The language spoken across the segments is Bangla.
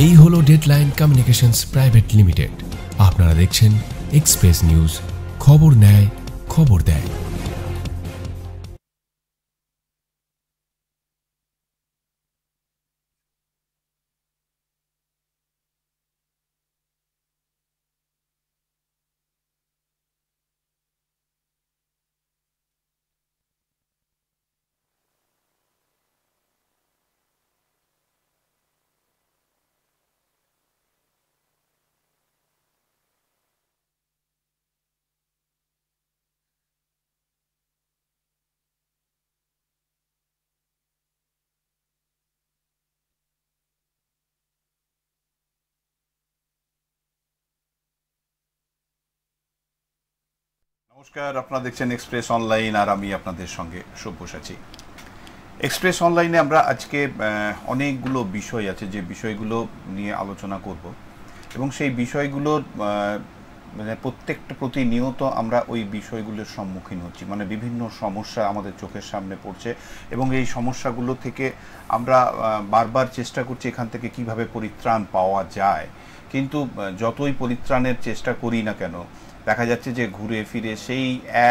এই হলো ডেডলাইন কমিউনিকেশনস প্রাইভেট লিমিটেড। আপনারা দেখছেন এক্সপ্রেস নিউজ, খবর নেয়, খবর দেয়। নমস্কার, আপনারা দেখছেন এক্সপ্রেস অনলাইন আর আমি আপনাদের সঙ্গে সব্যসাচী। এক্সপ্রেস অনলাইনে আমরা আজকে অনেকগুলো বিষয় আছে যে বিষয়গুলো নিয়ে আলোচনা করব এবং সেই বিষয়গুলোর মানে প্রত্যেকটা প্রতিনিয়ত আমরা ওই বিষয়গুলোর সম্মুখীন হচ্ছি, মানে বিভিন্ন সমস্যা আমাদের চোখের সামনে পড়ছে এবং এই সমস্যাগুলো থেকে আমরা বারবার চেষ্টা করছি এখান থেকে কিভাবে পরিত্রাণ পাওয়া যায়। কিন্তু যতই পরিত্রাণের চেষ্টা করি না কেন, দেখা যাচ্ছে যে ঘুরে ফিরে সেই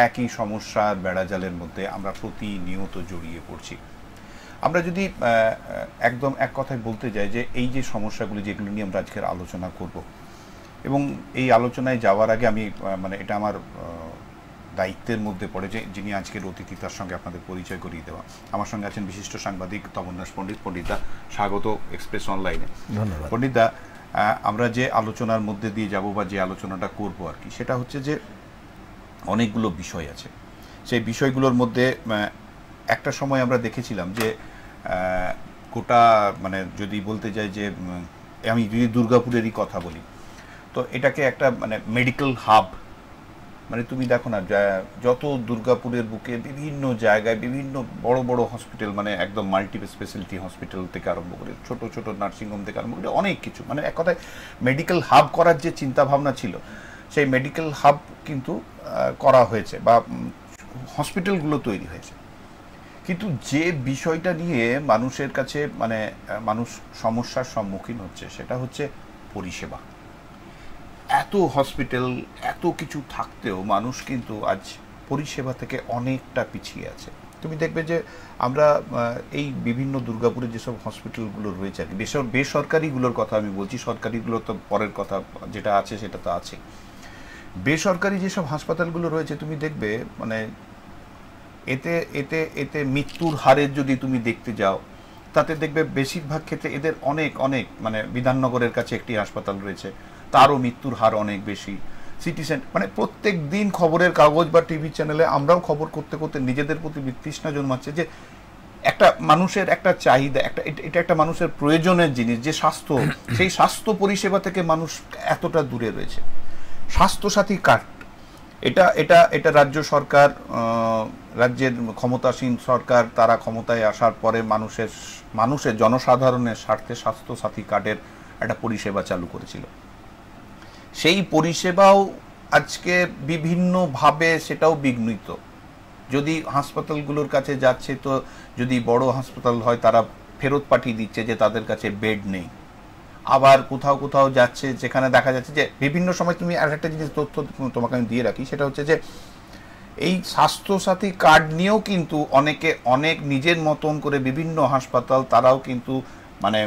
একই সমস্যার বেড়াজালের মধ্যে আমরা প্রতিনিয়ত জড়িয়ে পড়ছি। আমরা যদি একদম এক কথায় বলতে যাই যে এই যে সমস্যাগুলি যেগুলো নিয়ে আমরা আজকের আলোচনা করব, এবং এই আলোচনায় যাওয়ার আগে আমি মানে এটা আমার দায়িত্বের মধ্যে পড়ে যে যিনি আজকের অতিথি তার সঙ্গে আপনাদের পরিচয় করিয়ে দেওয়া। আমার সঙ্গে আছেন বিশিষ্ট সাংবাদিক তমন্নাস পণ্ডিত। পণ্ডিতদা, স্বাগত এক্সপ্রেস অনলাইনে। ধন্যবাদ। পণ্ডিতদা, আমরা যে আলোচনার মধ্যে দিয়ে যাব বা যে আলোচনাটা করব আর কি, সেটা হচ্ছে যে অনেকগুলো বিষয় আছে। সেই বিষয়গুলোর মধ্যে একটা সময় আমরা দেখেছিলাম যে গোটা মানে যদি বলতে যাই যে আমি যদি দুর্গাপুরেরই কথা বলি, তো এটাকে একটা মানে মেডিকেল হাব, মানে তুমি দেখো না যত দুর্গাপুরের বুকে বিভিন্ন জায়গায় বিভিন্ন বড় বড় হসপিটাল, মানে একদম মাল্টি স্পেশালিটি হসপিটাল থেকে আরম্ভ করে ছোট ছোট নার্সিংহোম থেকে আরম্ভ করে অনেক কিছু, মানে এক কথায় মেডিকেল হাব করার যে চিন্তা ভাবনা ছিল সেই মেডিকেল হাব কিন্তু করা হয়েছে বা হসপিটালগুলো তৈরি হয়েছে। কিন্তু যে বিষয়টা নিয়ে মানুষের কাছে মানে মানুষ সমস্যার সম্মুখীন হচ্ছে সেটা হচ্ছে পরিষেবা। এত হসপিটাল এত কিছু থাকতেও মানুষ কিন্তু আজ পরিষেবা থেকে অনেকটা পিছিয়ে আছে। তুমি দেখবে যে আমরা এই বিভিন্ন দুর্গাপুরে যেসব হসপিটালগুলো রয়েছে আর কি, বেসরকারিগুলোর কথা আমি বলছি, সরকারিগুলো তো পরের কথা, যেটা আছে সেটা তো আছে। বেসরকারি যেসব হাসপাতালগুলো রয়েছে তুমি দেখবে মানে এতে এতে এতে মৃত্যুর হারের যদি তুমি দেখতে যাও, তাতে দেখবে বেশিরভাগ ক্ষেত্রে এদের অনেক অনেক মানে বিধাননগরের কাছে একটি হাসপাতাল রয়েছে, তারও মৃত্যুর হার অনেক বেশি। সিটি সেন্টার, মানে প্রত্যেক দিন খবরের কাগজ বা টিভি চ্যানেলে আমরাও খবর করতে করতে নিজেদের প্রতি বিতৃষ্ণা জন্মাচ্ছে যে একটা মানুষের একটা চাহিদা, এটা একটা মানুষের প্রয়োজনের জিনিস যে স্বাস্থ্য, সেই স্বাস্থ্য পরিষেবা থেকে মানুষ এতটা দূরে রয়েছে। স্বাস্থ্যসাথী কার্ড, এটা এটা এটা রাজ্য সরকার, রাজ্যের ক্ষমতাসীন সরকার, তারা ক্ষমতায় আসার পরে মানুষের জনসাধারণের স্বার্থে স্বাস্থ্যসাথী কার্ডের একটা পরিষেবা চালু করেছিল। সেই পরিষেবাও আজকে বিভিন্নভাবে সেটাও বিঘ্নিত। যদি হাসপাতালগুলোর কাছে যাচ্ছে, তো যদি বড় হাসপাতাল হয় তারা ফেরত পাঠিয়ে দিচ্ছে যে তাদের কাছে বেড নেই। আবার কোথাও কোথাও যাচ্ছে যেখানে দেখা যাচ্ছে যে বিভিন্ন সময়, তুমি আর একটা জিনিস তথ্য তোমাকে আমি দিয়ে রাখি, সেটা হচ্ছে যে এই স্বাস্থ্যসাথী কার্ড নিয়েও কিন্তু অনেকে অনেক নিজের মতন করে বিভিন্ন হাসপাতাল তারাও কিন্তু মানে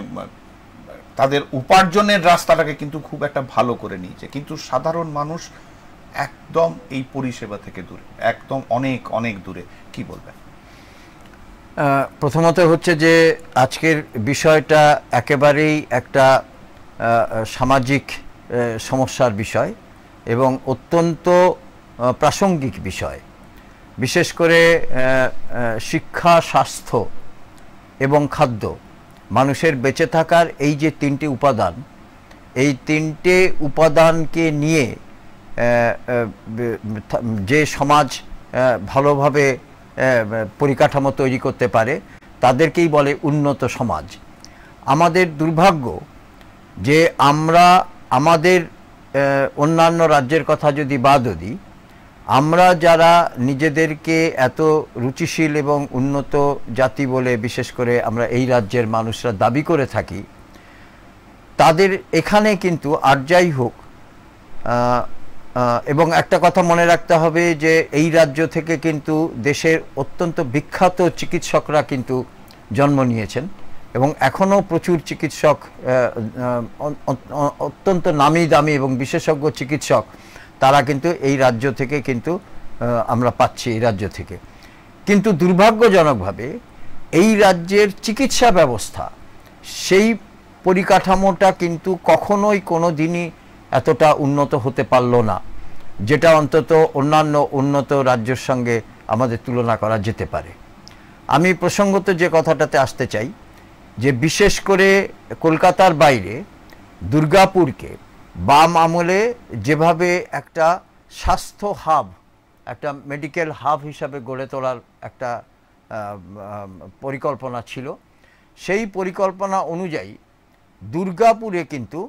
তাদের উপার্জনের রাস্তাটাকে কিন্তু খুব একটা ভালো করে নিয়েছে, কিন্তু সাধারণ মানুষ একদম এই পরিষেবা থেকে দূরে, একদম অনেক অনেক দূরে। কি বলবেন? প্রথমত হচ্ছে যে আজকের বিষয়টা একেবারেই একটা সামাজিক সমস্যার বিষয় এবং অত্যন্ত প্রাসঙ্গিক বিষয়। বিশেষ করে শিক্ষা, স্বাস্থ্য এবং খাদ্য, মানুষের বেঁচে থাকার এই যে তিনটি উপাদান, এই তিনটে উপাদানকে নিয়ে যে সমাজ ভালোভাবে পরিকাঠামো তৈরি করতে পারে তাদেরকেই বলে উন্নত সমাজ। আমাদের দুর্ভাগ্য যে আমরা আমাদের অন্যান্য রাজ্যের কথা যদি বাদও দিই, আমরা যারা নিজেদেরকে এত রুচিশীল এবং উন্নত জাতি বলে বিশেষ করে আমরা এই রাজ্যের মানুষরা দাবি করে থাকি, তাদের এখানে কিন্তু আর যাই হোক, এবং একটা কথা মনে রাখতে হবে যে এই রাজ্য থেকে কিন্তু দেশের অত্যন্ত বিখ্যাত চিকিৎসকরা কিন্তু জন্ম নিয়েছেন এবং এখনও প্রচুর চিকিৎসক, অত্যন্ত নামি দামি এবং বিশেষজ্ঞ চিকিৎসক তারা কিন্তু এই রাজ্য থেকে কিন্তু আমরা পাচ্ছি এই রাজ্য থেকে। কিন্তু দুর্ভাগ্যজনকভাবে এই রাজ্যের চিকিৎসা ব্যবস্থা, সেই পরিকাঠামোটা কিন্তু কখনোই কোনো দিনই এতটা উন্নত হতে পারল না, যেটা অন্তত অন্যান্য উন্নত রাজ্যের সঙ্গে আমাদের তুলনা করা যেতে পারে। আমি প্রসঙ্গত যে কথাটাতে আসতে চাই যে বিশেষ করে কলকাতার বাইরে দুর্গাপুরকে বাম আমলে যেভাবে একটা স্বাস্থ্য হাব, একটা মেডিকেল হাব হিসাবে গড়ে তোলার একটা পরিকল্পনা ছিল, সেই পরিকল্পনা অনুযায়ী দুর্গাপুরে কিন্তু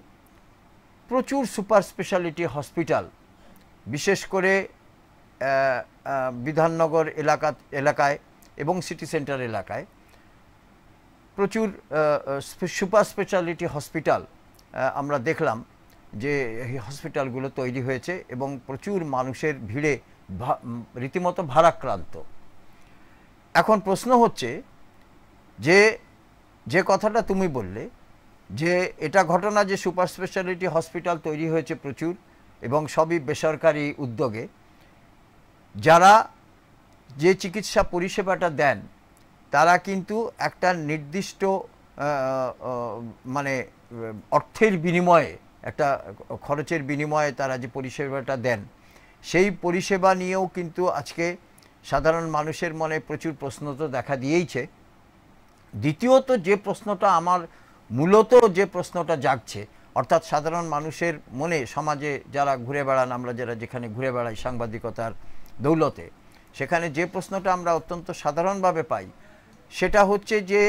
প্রচুর সুপার স্পেশালিটি হসপিটাল, বিশেষ করে বিধাননগর এলাকায় এবং সিটি সেন্টার এলাকায় প্রচুর সুপার স্পেশালিটি হসপিটাল আমরা দেখলাম যে এই হসপিটালগুলো তৈরি হয়েছে এবং প্রচুর মানুষের ভিড়ে রীতিমতো ভারাক্রান্ত। এখন প্রশ্ন হচ্ছে যে কথাটা তুমি বললে যে এটা ঘটনা যে সুপার স্পেশালিটি হসপিটাল তৈরি হয়েছে প্রচুর এবং সবই বেসরকারি উদ্যোগে, যারা যে চিকিৎসা পরিষেবাটা দেন তারা কিন্তু একটা নির্দিষ্ট মানে অর্থের বিনিময়ে, একটা খরচের বিনিময়ে তারা যে পরিষেবাটা দেন, সেই পরিষেবা নিয়েও কিন্তু আজকে সাধারণ মানুষের মনে প্রচুর প্রশ্ন তো দেখা দিয়েইছে। দ্বিতীয়ত যে প্রশ্নটা আমার মূলত যে প্রশ্নটা জাগছে, অর্থাৎ সাধারণ মানুষের মনে, সমাজে যারা ঘুরে বেড়ান, আমরা যারা যেখানে ঘুরে বেড়াই সাংবাদিকতার দৌলতে, সেখানে যে প্রশ্নটা আমরা অত্যন্ত সাধারণভাবে পাই সেটা হচ্ছে যে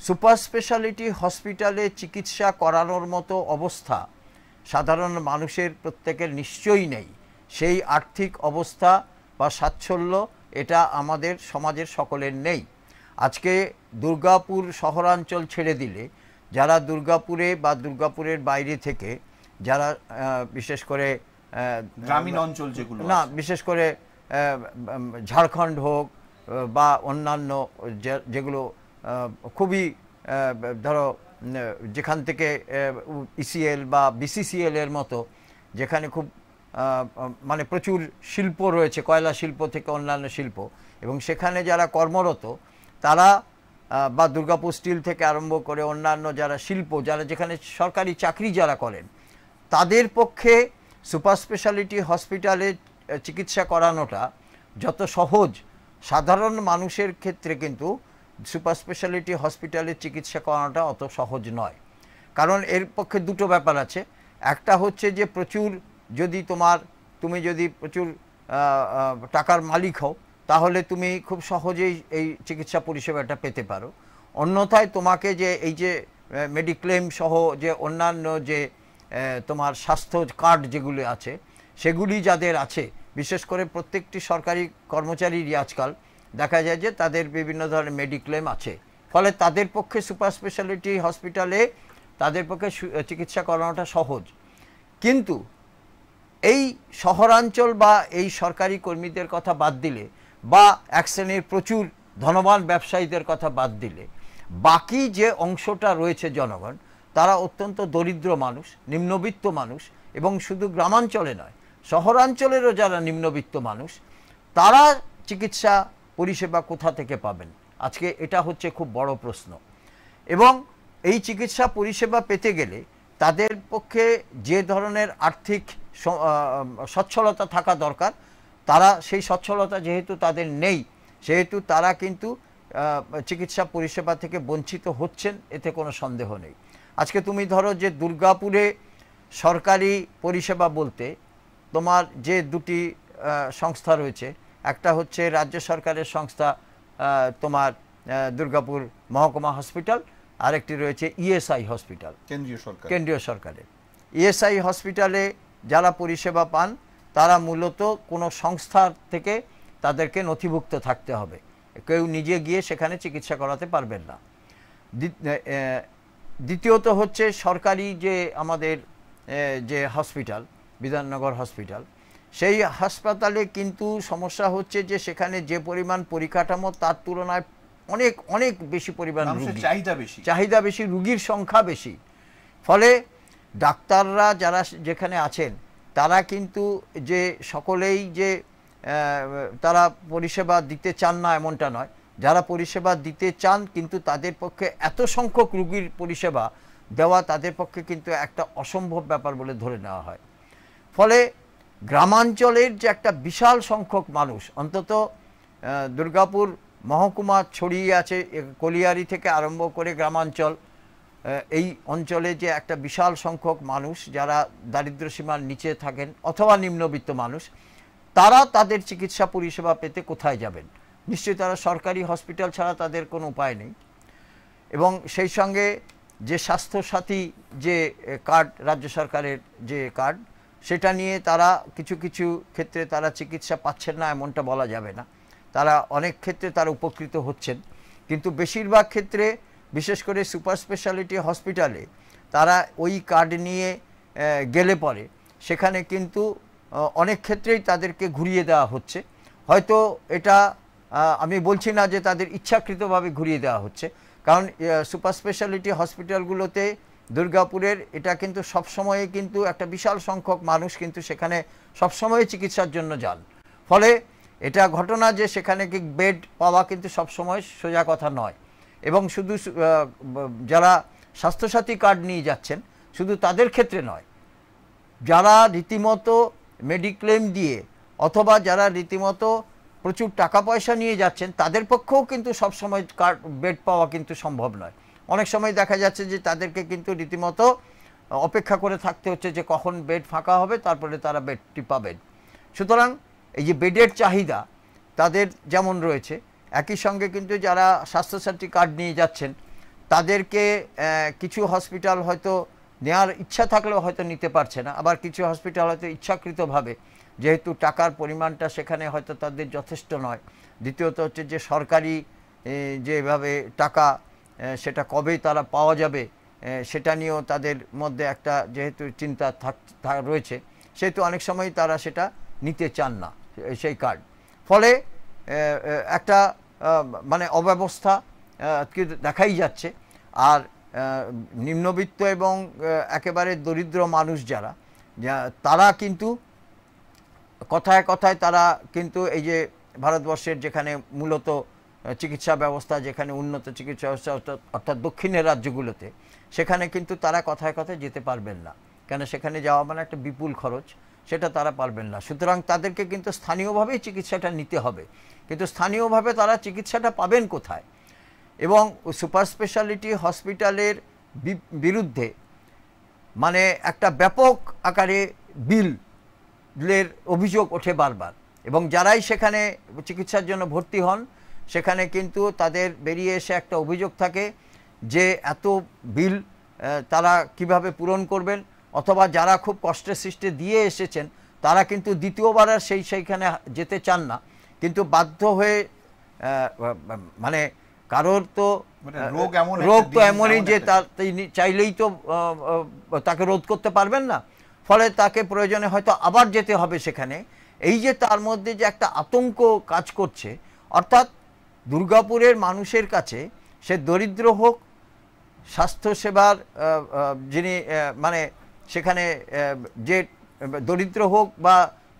সুপার স্পেশালিটি হসপিটালে চিকিৎসা করানোর মতো অবস্থা সাধারণ মানুষের প্রত্যেকের নিশ্চয়ই নেই। সেই আর্থিক অবস্থা বা সাচ্ছল্য এটা আমাদের সমাজের সকলের নেই। আজকে দুর্গাপুর শহরাঞ্চল ছেড়ে দিলে যারা দুর্গাপুরে বা দুর্গাপুরের বাইরে থেকে যারা বিশেষ করে গ্রামীণ অঞ্চল যেগুলো না, বিশেষ করে ঝাড়খণ্ড হোক বা অন্যান্য যেগুলো খুবই ধরো যেখান থেকে ইসিএল বা বিসিসিএল এর মতো যেখানে খুব মানে প্রচুর শিল্প রয়েছে, কয়লা শিল্প থেকে অন্যান্য শিল্প, এবং সেখানে যারা কর্মরত তারা বা দুর্গাপুর স্টিল থেকে আরম্ভ করে অন্যান্য যারা শিল্প, যারা যেখানে সরকারি চাকরি যারা করেন, তাদের পক্ষে সুপার স্পেশালিটি হসপিটালে চিকিৎসা করানোটা যত সহজ, সাধারণ মানুষের ক্ষেত্রে কিন্তু সুপার স্পেশালিটি হসপিটালে চিকিৎসা করানোটা অত সহজ নয়। কারণ এর পক্ষে দুটো ব্যাপার আছে। একটা হচ্ছে যে প্রচুর যদি তুমি যদি প্রচুর টাকার মালিক হও তাহলে তুমি খুব সহজেই এই চিকিৎসা পরিষেবাটা পেতে পারো। অন্যথায় তোমাকে যে এই যে মেডিক্লেম সহ যে অন্যান্য যে তোমার স্বাস্থ্য কার্ড যেগুলি আছে সেগুলি যাদের আছে, বিশেষ করে প্রত্যেকটি সরকারি কর্মচারীরই আজকাল দেখা যায় যে তাদের বিভিন্ন ধরনের মেডিক্লেম আছে, ফলে তাদের পক্ষে সুপার স্পেশালিটি হসপিটালে তাদের পক্ষে চিকিৎসা করানোটা সহজ। কিন্তু এই শহরাঞ্চল বা এই সরকারি কর্মীদের কথা বাদ দিলে বা এক শ্রেণীর প্রচুর ধনবান ব্যবসায়ীদের কথা বাদ দিলে বাকি যে অংশটা রয়েছে জনগণ, তারা অত্যন্ত দরিদ্র মানুষ, নিম্নবিত্ত মানুষ, এবং শুধু গ্রামাঞ্চলে নয় শহরাঞ্চলেরও যারা নিম্নবিত্ত মানুষ, তারা চিকিৎসা পরিষেবা কোথা থেকে পাবেন? আজকে এটা হচ্ছে খুব বড় প্রশ্ন। এবং এই চিকিৎসা পরিষেবা পেতে গেলে তাদের পক্ষে যে ধরনের আর্থিক সচ্ছলতা থাকা দরকার, তারা সেই সচ্ছলতা যেহেতু তাদের নেই, সেহেতু তারা কিন্তু চিকিৎসা পরিষেবা থেকে বঞ্চিত হচ্ছেন, এতে কোনো সন্দেহ নেই। আজকে তুমি ধরো যে দুর্গাপুরে সরকারি পরিষেবা বলতে তোমার যে দুটি সংস্থা রয়েছে, একটা হচ্ছে রাজ্য সরকারের সংস্থা তোমার দুর্গাপুর মহকুমা হসপিটাল, আরেকটি রয়েছে ইএসআই হসপিটাল কেন্দ্রীয় সরকারের। ইএসআই হসপিটালে যারা পরিষেবা পান তারা মূলত কোনো সংস্থার থেকে তাদেরকে নথিভুক্ত থাকতে হবে, কেউ নিজে গিয়ে সেখানে চিকিৎসা করাতে পারবেন না। দ্বিতীয়ত হচ্ছে সরকারি যে আমাদের যে হসপিটাল বিধাননগর হসপিটাল, সেই হাসপাতালে কিন্তু সমস্যা হচ্ছে যে সেখানে যে পরিমাণ পরিকাঠামো তার তুলনায় অনেক অনেক বেশি পরিমাণ রোগী, চাহিদা বেশি, রুগীর সংখ্যা বেশি। ফলে ডাক্তাররা যারা যেখানে আছেন তারা কিন্তু যে সকলেই যে তারা পরিষেবা দিতে চান না এমনটা নয়, যারা পরিষেবা দিতে চান কিন্তু তাদের পক্ষে এত সংখ্যক রুগীর পরিষেবা দেওয়া তাদের পক্ষে কিন্তু একটা অসম্ভব ব্যাপার বলে ধরে নেওয়া হয়। ফলে গ্রামাঞ্চলের যে একটা বিশাল সংখ্যক মানুষ, অন্তত দুর্গাপুর মহকুমা ছড়িয়ে আছে কলিয়ারি থেকে আরম্ভ করে গ্রামাঞ্চল, এই অঞ্চলে যে একটা বিশাল সংখ্যক মানুষ যারা দারিদ্র্য সীমার নিচে থাকেন অথবা নিম্নবিত্ত মানুষ, তারা তাদের চিকিৎসা পরিষেবা পেতে কোথায় যাবেন? নিশ্চয়ই তারা সরকারি হসপিটাল ছাড়া তাদের কোনো উপায় নেই। এবং সেই সঙ্গে যে স্বাস্থ্যসাথী যে কার্ড, রাজ্য সরকারের যে কার্ড, সেটা নিয়ে তারা কিছু কিছু ক্ষেত্রে তারা চিকিৎসা পাচ্ছেন না এমনটা বলা যাবে না, তারা অনেক ক্ষেত্রে তারা উপকৃত হচ্ছেন। কিন্তু বেশিরভাগ ক্ষেত্রে বিশেষ করে সুপার স্পেশালিটি হসপিটালে তারা ওই কার্ড নিয়ে গেলে পরে সেখানে কিন্তু অনেক ক্ষেত্রেই তাদেরকে ঘুরিয়ে দেওয়া হচ্ছে। হয়তো এটা আমি বলছি না যে তাদের ইচ্ছাকৃতভাবে ঘুরিয়ে দেওয়া হচ্ছে, কারণ সুপার স্পেশালিটি হসপিটালগুলোতে দুর্গাপুরের এটা কিন্তু সবসময়ে কিন্তু একটা বিশাল সংখ্যক মানুষ কিন্তু সেখানে সবসময় চিকিৎসার জন্য যান। ফলে এটা ঘটনা যে সেখানে কি বেড পাওয়া কিন্তু সবসময় সোজা কথা নয়। এবং শুধু যারা স্বাস্থ্যসাথী কার্ড নিয়ে যাচ্ছেন শুধু তাদের ক্ষেত্রে নয়, যারা রীতিমতো মেডিক্লেম দিয়ে অথবা যারা রীতিমতো প্রচুর টাকা পয়সা নিয়ে যাচ্ছেন তাদের পক্ষেও কিন্তু সবসময় কার্ড বেড পাওয়া কিন্তু সম্ভব নয়। অনেক সময় দেখা যাচ্ছে যে তাদেরকে কিন্তু রীতিমতো অপেক্ষা করে থাকতে হচ্ছে যে কখন বেড ফাঁকা হবে, তারপরে তারা বেডটি পাবেন। সুতরাং এই যে বেডের চাহিদা তাদের যেমন রয়েছে, একই সঙ্গে কিন্তু যারা স্বাস্থ্যসাথী কার্ড নিয়ে যাচ্ছেন তাদেরকে কিছু হসপিটাল হয়তো নেওয়ার ইচ্ছা থাকলেও হয়তো নিতে পারছে না, আবার কিছু হসপিটাল হয়তো ইচ্ছাকৃতভাবে যেহেতু টাকার পরিমাণটা সেখানে হয়তো তাদের যথেষ্ট নয়, দ্বিতীয়ত হচ্ছে যে সরকারি যেভাবে টাকা সেটা কবে তারা পাওয়া যাবে সেটা নিয়েও তাদের মধ্যে একটা যেহেতু চিন্তা রয়েছে, সেহেতু অনেক সময় তারা সেটা নিতে চান না সেই কার্ড। ফলে একটা মানে অব্যবস্থা দেখাই যাচ্ছে। আর নিম্নবিত্ত এবং একেবারে দরিদ্র মানুষ যারা তারা কিন্তু কথায় কথায় তারা কিন্তু এই যে ভারতবর্ষের যেখানে মূলত চিকিৎসা ব্যবস্থা, যেখানে উন্নত চিকিৎসা ব্যবস্থা অর্থাৎ দক্ষিণের রাজ্যগুলোতে, সেখানে কিন্তু তারা কথায় কথায় যেতে পারবেন না, কেন সেখানে যাওয়া মানে একটা বিপুল খরচ, সেটা তারা পারবেন না। সুতরাং তাদেরকে কিন্তু স্থানীয়ভাবেই চিকিৎসাটা নিতে হবে, কিন্তু স্থানীয়ভাবে তারা চিকিৎসাটা পাবেন কোথায়? এবং সুপার স্পেশালিটি হসপিটালের বিরুদ্ধে মানে একটা ব্যাপক আকারে বিলের অভিযোগ ওঠে বারবার, এবং যারাই সেখানে চিকিৎসার জন্য ভর্তি হন সেখানে কিন্তু তাদের বেরিয়ে এসে একটা অভিযোগ থাকে যে এত বিল তারা কিভাবে পূরণ করবেন, অথবা যারা খুব কষ্টের সৃষ্টি দিয়ে এসেছেন তারা কিন্তু দ্বিতীয়বার আর সেইখানে যেতে চান না, কিন্তু বাধ্য হয়ে মানে কারোর তো রোগ তো এমনই যে তার চাইলেই তো তাকে রোধ করতে পারবেন না, ফলে তাকে প্রয়োজনে হয়তো আবার যেতে হবে সেখানে। এই যে তার মধ্যে যে একটা আতঙ্ক কাজ করছে, অর্থাৎ দুর্গাপুরের মানুষের কাছে সে দরিদ্র হোক, স্বাস্থ্যসেবার যিনি মানে সেখানে যে দরিদ্র হোক বা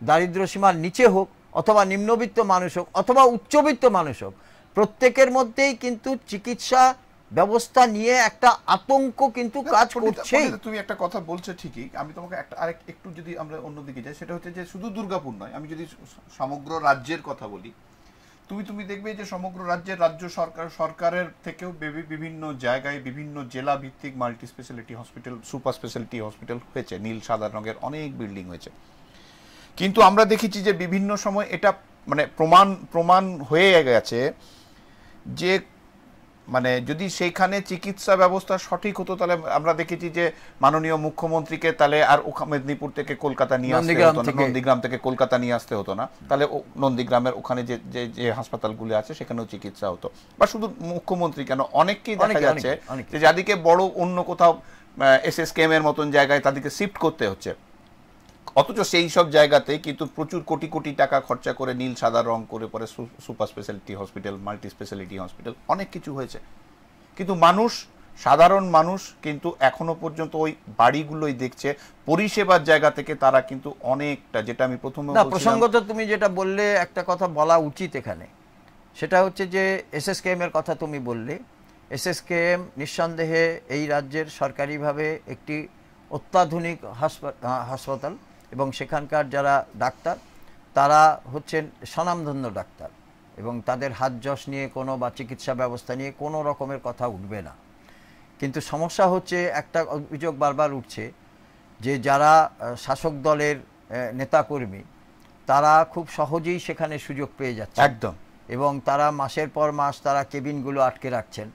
দারিদ্র্য সীমার নিচে হোক, অথবা নিম্নবিত্ত মানুষ হোক অথবা উচ্চবিত্ত মানুষ হোক, প্রত্যেকের মধ্যেই কিন্তু চিকিৎসা ব্যবস্থা নিয়ে একটা আতঙ্ক কিন্তু কাজ করছে। তুমি একটা কথা বলছো ঠিকই, আমি তোমাকে একটু যদি আমরা অন্যদিকে যাই, সেটা হচ্ছে যে শুধু দুর্গাপুর নয়, আমি যদি সমগ্র রাজ্যের কথা বলি, তুমি দেখবে যে সমগ্র রাজ্যের রাজ্য সরকারের থেকেও বিভিন্ন জায়গায় বিভিন্ন জেলা ভিত্তিক multi speciality hospital, super speciality hospital হয়েছে, নীল সাদা রঙের অনেক বিল্ডিং হয়েছে। কিন্তু আমরা দেখেছি যে বিভিন্ন সময় এটা মানে প্রমাণ হয়ে গেছে যে মানে যদি সেইখানে চিকিৎসা ব্যবস্থা সঠিক হতো তাহলে আমরা দেখেছি যে মাননীয় মুখ্যমন্ত্রীকে তাহলে আর মেদিনীপুর থেকে কলকাতা নিয়ে আসতে হতো না, নন্দীগ্রাম থেকে কলকাতা নিয়ে আসতে হতো না, তাহলে নন্দীগ্রামের ওখানে যে যে হাসপাতালগুলো আছে সেখানেও চিকিৎসা হতো। বা শুধু মুখ্যমন্ত্রী কেন, অনেককেই দেখা যাচ্ছে যে যাদেরকে বড় অন্য কোথাও SSKM এর মতন জায়গায় তাদেরকে শিফট করতে হচ্ছে, অথচ সেই সব জায়গাতে কিন্তু প্রচুর কোটি কোটি টাকা খরচা করে নীল সাদা রং করে পরে super speciality hospital, multi speciality hospital অনেক কিছু হয়েছে, কিন্তু মানুষ, সাধারণ মানুষ কিন্তু এখনো পর্যন্ত ওই বাড়িগুলোই দেখছে, পরিষেবার জায়গা থেকে তারা কিন্তু অনেকটা, যেটা আমি প্রথমে না, প্রসঙ্গত তুমি যেটা বললে একটা কথা বলা উচিত এখানে, সেটা হচ্ছে যে SSKM এর কথা তুমি বললে। SSKM নিঃসন্দেহে এই রাজ্যের সরকারিভাবে একটি অত্যাধুনিক হাসপাতাল, এবং সেখানকার যারা ডাক্তার তারা হচ্ছেন স্বনামধন্য ডাক্তার, এবং তাদের হাত যশ নিয়ে কোনো বা চিকিৎসা ব্যবস্থা নিয়ে কোনো রকমের কথা উঠবে না। কিন্তু সমস্যা হচ্ছে, একটা অভিযোগ বারবার উঠছে যে যারা শাসক দলের নেতাকর্মী তারা খুব সহজেই সেখানে সুযোগ পেয়ে যাচ্ছে একদম, এবং তারা মাসের পর মাস তারা কেবিনগুলো আটকে রাখছেন,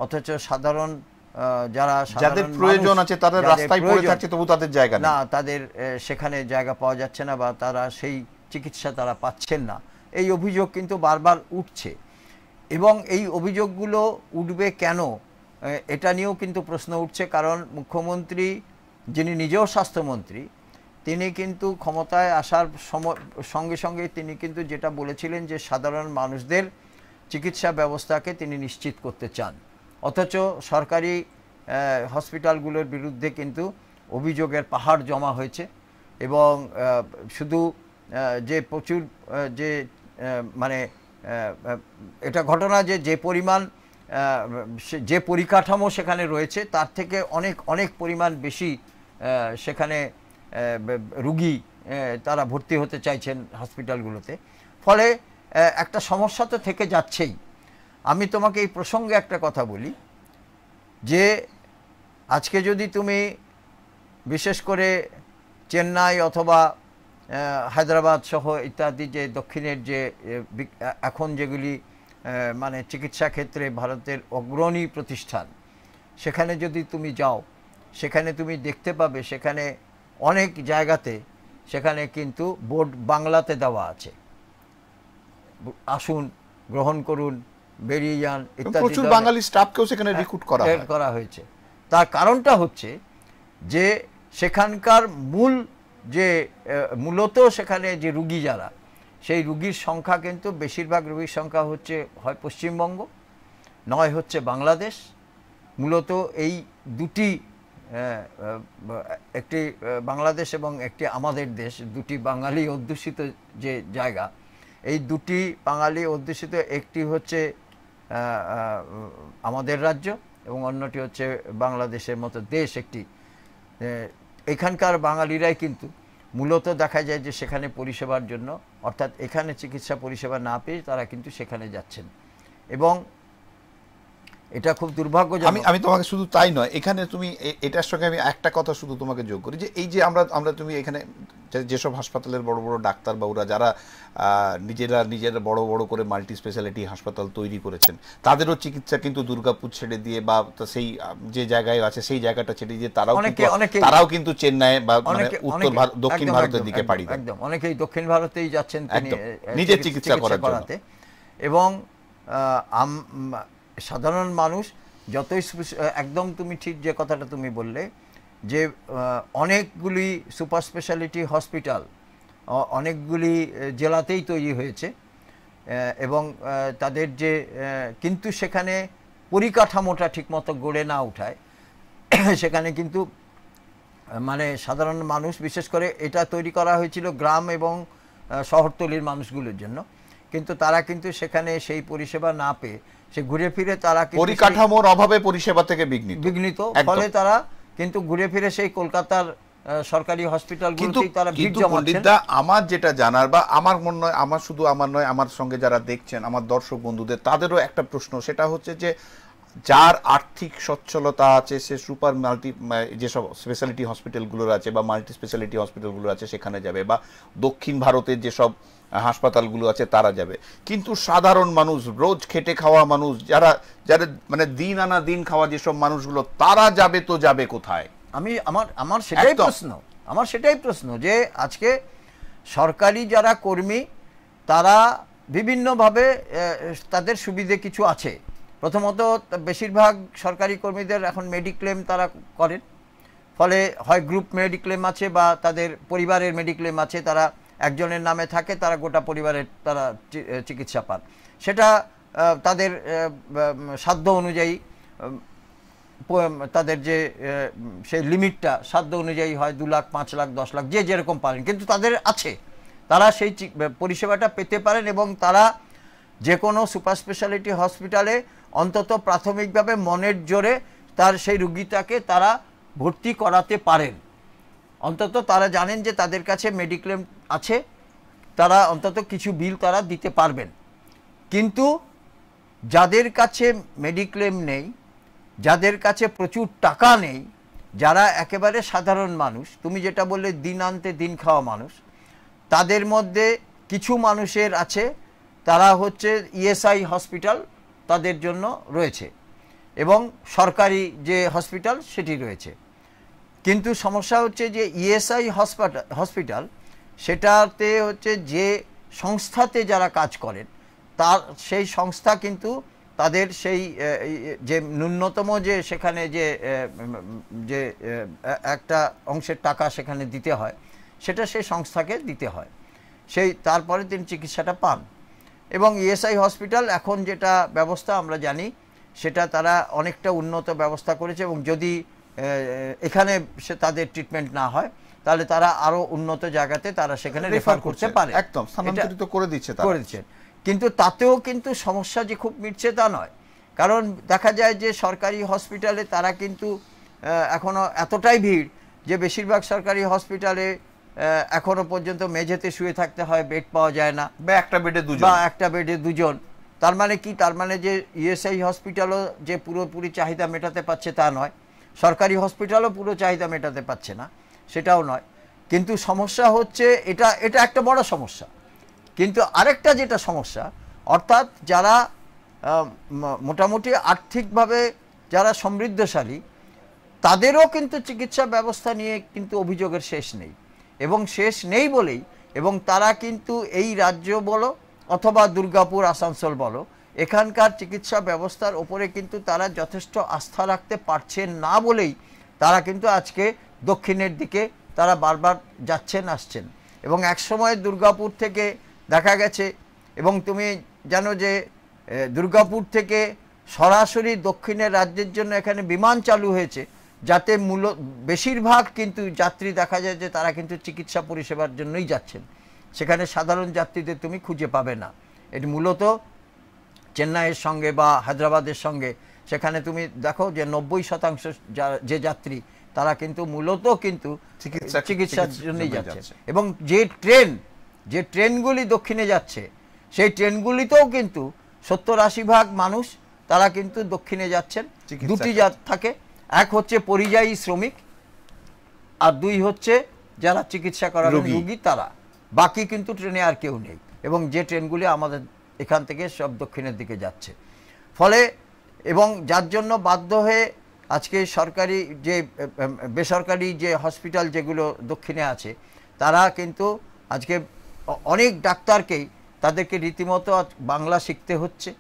অথচ সাধারণ যারা যাদের প্রয়োজন আছে তাদের রাস্তায় পড়ে থাকছে, তবু তাদের জায়গা না, তাদের সেখানে জায়গা পাওয়া যাচ্ছে না বা তারা সেই চিকিৎসা তারা পাচ্ছেন না, এই অভিযোগ কিন্তু বারবার উঠছে। এবং এই অভিযোগগুলো উঠবে কেন, এটা নিয়েও কিন্তু প্রশ্ন উঠছে। কারণ মুখ্যমন্ত্রী, যিনি নিজেও স্বাস্থ্যমন্ত্রী, তিনি কিন্তু ক্ষমতায় আসার সঙ্গে সঙ্গে তিনি কিন্তু যেটা বলেছিলেন যে সাধারণ মানুষদের চিকিৎসা ব্যবস্থাকে তিনি নিশ্চিত করতে চান, অথচ সরকারি হসপিটালগুলোর বিরুদ্ধে কিন্তু অভিযোগের পাহাড় জমা হয়েছে। এবং শুধু যে প্রচুর যে মানে এটা ঘটনা যে পরিমাণ যে পরিকাঠামো সেখানে রয়েছে তার থেকে অনেক অনেক পরিমাণ বেশি সেখানে রুগী তারা ভর্তি হতে চাইছেন হসপিটালগুলোতে, ফলে একটা সমস্যা তো থেকে যাচ্ছেই। আমি তোমাকে এই প্রসঙ্গে একটা কথা বলি যে আজকে যদি তুমি বিশেষ করে চেন্নাই অথবা হায়দ্রাবাদ সহ ইত্যাদি যে দক্ষিণের যে এখন যেগুলি মানে চিকিৎসা ক্ষেত্রে ভারতের অগ্রণী প্রতিষ্ঠান, সেখানে যদি তুমি যাও, সেখানে তুমি দেখতে পাবে সেখানে অনেক জায়গাতে সেখানে কিন্তু বোর্ড বাংলাতে দেওয়া আছে, আসুন গ্রহণ করুন, বেরিয়ে যান ইত্যাদি। প্রচুর বাঙালি স্টাফকেও সেখানে রিক্রুট করা হয়েছে। তার কারণটা হচ্ছে যে সেখানকার মূলত সেখানে যে রুগী যারা, সেই রুগীর সংখ্যা কিন্তু বেশিরভাগ রুগীর সংখ্যা হচ্ছে হয় পশ্চিমবঙ্গ, নয় হচ্ছে বাংলাদেশ। মূলত এই দুটি, একটি বাংলাদেশ এবং একটি আমাদের দেশ, দুটি বাঙালি অধ্যুষিত যে জায়গা, এই দুটি বাঙালি অধ্যুষিত, একটি হচ্ছে আমাদের রাজ্য এবং অন্যটি হচ্ছে বাংলাদেশের মতো দেশ একটি। এখানকার বাঙালিরাই কিন্তু মূলত দেখা যায় যে সেখানে পরিষেবার জন্য, অর্থাৎ এখানে চিকিৎসা পরিষেবা না পেয়ে তারা কিন্তু সেখানে যাচ্ছেন, এবং এটা খুব দুর্ভাগ্যজনক। আমি তোমাকে শুধু তাই নয়, এখানে তুমি এটার সঙ্গে আমি একটা কথা শুধু তোমাকে যোগ করি যে এই যে আমরা তুমি এখানে যেসব হাসপাতালের বড় বড় ডাক্তারবাবুরা যারা নিজেরা বড় বড় করে মাল্টি স্পেশালিটি হাসপাতাল তৈরি করেছেন, তাদেরও চিকিৎসা কিন্তু দুর্গাপুর ছেড়ে দিয়ে বা সেই যে জায়গায় আছে সেই জায়গাটা ছেড়ে দিয়ে তারাও কিন্তু চেন্নাই বা দক্ষিণ ভারতের দিকে পাড়ি দেন। একদম, অনেকেই দক্ষিণ ভারতেই যাচ্ছেন নিজের চিকিৎসা করাতে। এবং সাধারণ মানুষ যতই, একদম তুমি ঠিক যে কথাটা তুমি বললে যে অনেকগুলি সুপার স্পেশালিটি হসপিটাল অনেকগুলি জেলাতেই তৈরি হয়েছে, এবং তাদের যে কিন্তু সেখানে পরিকাঠামোটা ঠিকমতো গড়ে না ওঠায় সেখানে কিন্তু মানে সাধারণ মানুষ, বিশেষ করে এটা তৈরি করা হয়েছিল গ্রাম এবং শহরতলির মানুষগুলোর জন্য, কিন্তু তারা কিন্তু সেখানে সেই পরিষেবা না পেয়ে সে ঘুরে ফিরে তারা পরিকাঠামোর অভাবে পরিষেবা থেকে বিঘ্নিত, ফলে তারা কিন্তু ঘুরে ফিরে সেই কলকাতার সরকারি হসপিটালগুলোতেই তারা ভিড় জমাচ্ছেন। আমার যেটা জানার বা আমার মনে হয়, আমার নয়, আমার সঙ্গে যারা দেখছেন আমার দর্শক বন্ধুদের তাদেরও একটা প্রশ্ন, সেটা হচ্ছে যে যার আর্থিক সচ্ছলতা আছে সে সুপার মাল্টি যেসব স্পেশালিটি হসপিটালগুলোর আছে বা মাল্টি স্পেশালিটি হসপিটালগুলো আছে সেখানে যাবে, বা দক্ষিণ ভারতের যেসব হাসপাতালগুলো আছে তারা যাবে, কিন্তু সাধারণ মানুষ, রোজ খেটে খাওয়া মানুষ, যারা যারা মানে দিন আনা দিন খাওয়া যেসব মানুষগুলো, তারা যাবে তো যাবে কোথায়? আমার সেটাই প্রশ্ন যে আজকে সরকারি যারা কর্মী তারা বিভিন্নভাবে তাদের সুবিধে কিছু আছে। প্রথমত বেশিরভাগ সরকারি কর্মীদের এখন মেডিক্লেম তারা করেন, ফলে হয় গ্রুপ মেডিক্লেম আছে বা তাদের পরিবারের মেডিক্লেম আছে, তারা একজনের নামে থাকে, তারা গোটা পরিবারের তারা চিকিৎসা পান। সেটা তাদের সাধ্য অনুযায়ী, তাদের যে সেই লিমিটটা সাধ্য অনুযায়ী হয় 2 লাখ, 5 লাখ, 10 লাখ, যে যেরকম পারেন, কিন্তু তাদের আছে, তারা সেই পরিষেবাটা পেতে পারেন এবং তারা যে কোনো সুপার স্পেশালিটি হসপিটালে অন্তত প্রাথমিকভাবে মনের জোরে তার সেই রুগীটাকে তারা ভর্তি করাতে পারেন। অন্তত তারা জানেন যে তাদের কাছে মেডিক্লেম আছে, তারা অন্তত কিছু বিল তারা দিতে পারবেন। কিন্তু যাদের কাছে মেডিক্লেম নেই, যাদের কাছে প্রচুর টাকা নেই, যারা একেবারে সাধারণ মানুষ, তুমি যেটা বললে দিন আনতে দিন খাওয়া মানুষ, তাদের মধ্যে কিছু মানুষের আছে, তারা হচ্ছে ইএসআই হসপিটাল তাদের জন্য রয়েছে এবং সরকারি যে হসপিটাল সেটি রয়েছে। কিন্তু সমস্যা হচ্ছে যে ইএসআই হসপিটাল সেটাতে হচ্ছে যে সংস্থাতে যারা কাজ করেন, তার সেই সংস্থা কিন্তু তাদের সেই যে ন্যূনতম যে সেখানে যে একটা অংশের টাকা সেখানে দিতে হয়, সেটা সেই সংস্থাকে দিতে হয়, তারপরে তিনি চিকিৎসাটা পান। এবং ইএসআই হসপিটাল এখন যেটা ব্যবস্থা আমরা জানি, সেটা তারা অনেকটা উন্নত ব্যবস্থা করেছে এবং যদি এখানে তাদের ট্রিটমেন্ট না হয় তাহলে তারা আরো উন্নত জায়গাতে তারা সেখানে রেফার করতে পারে, একদম স্থানান্তরিত করে দিচ্ছেন। কিন্তু তাতেও কিন্তু সমস্যা যে খুব মিটছে তা নয়, কারণ দেখা যায় যে সরকারি হসপিটালে তারা কিন্তু এখনো এতটাই ভিড় যে বেশিরভাগ সরকারি হসপিটালে এখনো পর্যন্ত মেঝেতে শুয়ে থাকতে হয়, বেড পাওয়া যায় না, বা একটা বেডে দুজন। তার মানে কি? তার মানে যে ইএসআই হসপিটালও যে পুরোপুরি চাহিদা মেটাতে পারছে তা নয়, সরকারি হসপিটালও পুরো চাহিদা মেটাতে পারছে না, সেটাও নয়। কিন্তু সমস্যা হচ্ছে এটা একটা বড় সমস্যা। কিন্তু আরেকটা যেটা সমস্যা, অর্থাৎ যারা মোটামুটি আর্থিকভাবে যারা সমৃদ্ধশালী, তাদেরও কিন্তু চিকিৎসা ব্যবস্থা নিয়ে কিন্তু অভিযোগের শেষ নেই, এবং শেষ নেই বলেই এবং তারা কিন্তু এই রাজ্য বলো অথবা দুর্গাপুর, আসানসোল বলো, এখানকার চিকিৎসা ব্যবস্থার ওপরে কিন্তু তারা যথেষ্ট আস্থা রাখতে পারছেন না বলেই তারা কিন্তু আজকে দক্ষিণের দিকে তারা বারবার যাচ্ছেন আসছেন। এবং একসময় দুর্গাপুর থেকে দেখা গেছে, এবং তুমি জানো যে দুর্গাপুর থেকে সরাসরি দক্ষিণের রাজ্যের জন্য এখানে বিমান চালু হয়েছে, যাতে বেশিরভাগ কিন্তু যাত্রী দেখা যায় যে তারা কিন্তু চিকিৎসা পরিষেবার জন্যই যাচ্ছেন, সেখানে সাধারণ যাত্রীদের তুমি খুঁজে পাবে না। এটি মূলত চেন্নাইয়ের সঙ্গে বা হায়দ্রাবাদের সঙ্গে সেখানে তুমি দেখো যে 90% যে যাত্রী তারা কিন্তু মূলত কিন্তু চিকিৎসার জন্যই যাচ্ছে। এবং যে ট্রেনগুলি দক্ষিণে যাচ্ছে, সেই ট্রেনগুলিতেও কিন্তু 70-80 ভাগ মানুষ তারা কিন্তু দক্ষিণে যাচ্ছেন। দুটি জাত থাকে, এক হচ্ছে পরিযায়ী শ্রমিক আর দুই হচ্ছে যারা চিকিৎসা করার রোগী, তারা। বাকি কিন্তু ট্রেনে আর কেউ নেই, এবং যে ট্রেনগুলি আমাদের এখান থেকে সব দক্ষিণের দিকে যাচ্ছে। ফলে এবং যার জন্য বাধ্য হয়ে আজকে সরকারি যে বেসরকারি যে হসপিটাল যেগুলো দক্ষিণে আছে, তারা কিন্তু আজকে অনেক ডাক্তারকেই তাদেরকে রীতিমতো বাংলা শিখতে হচ্ছে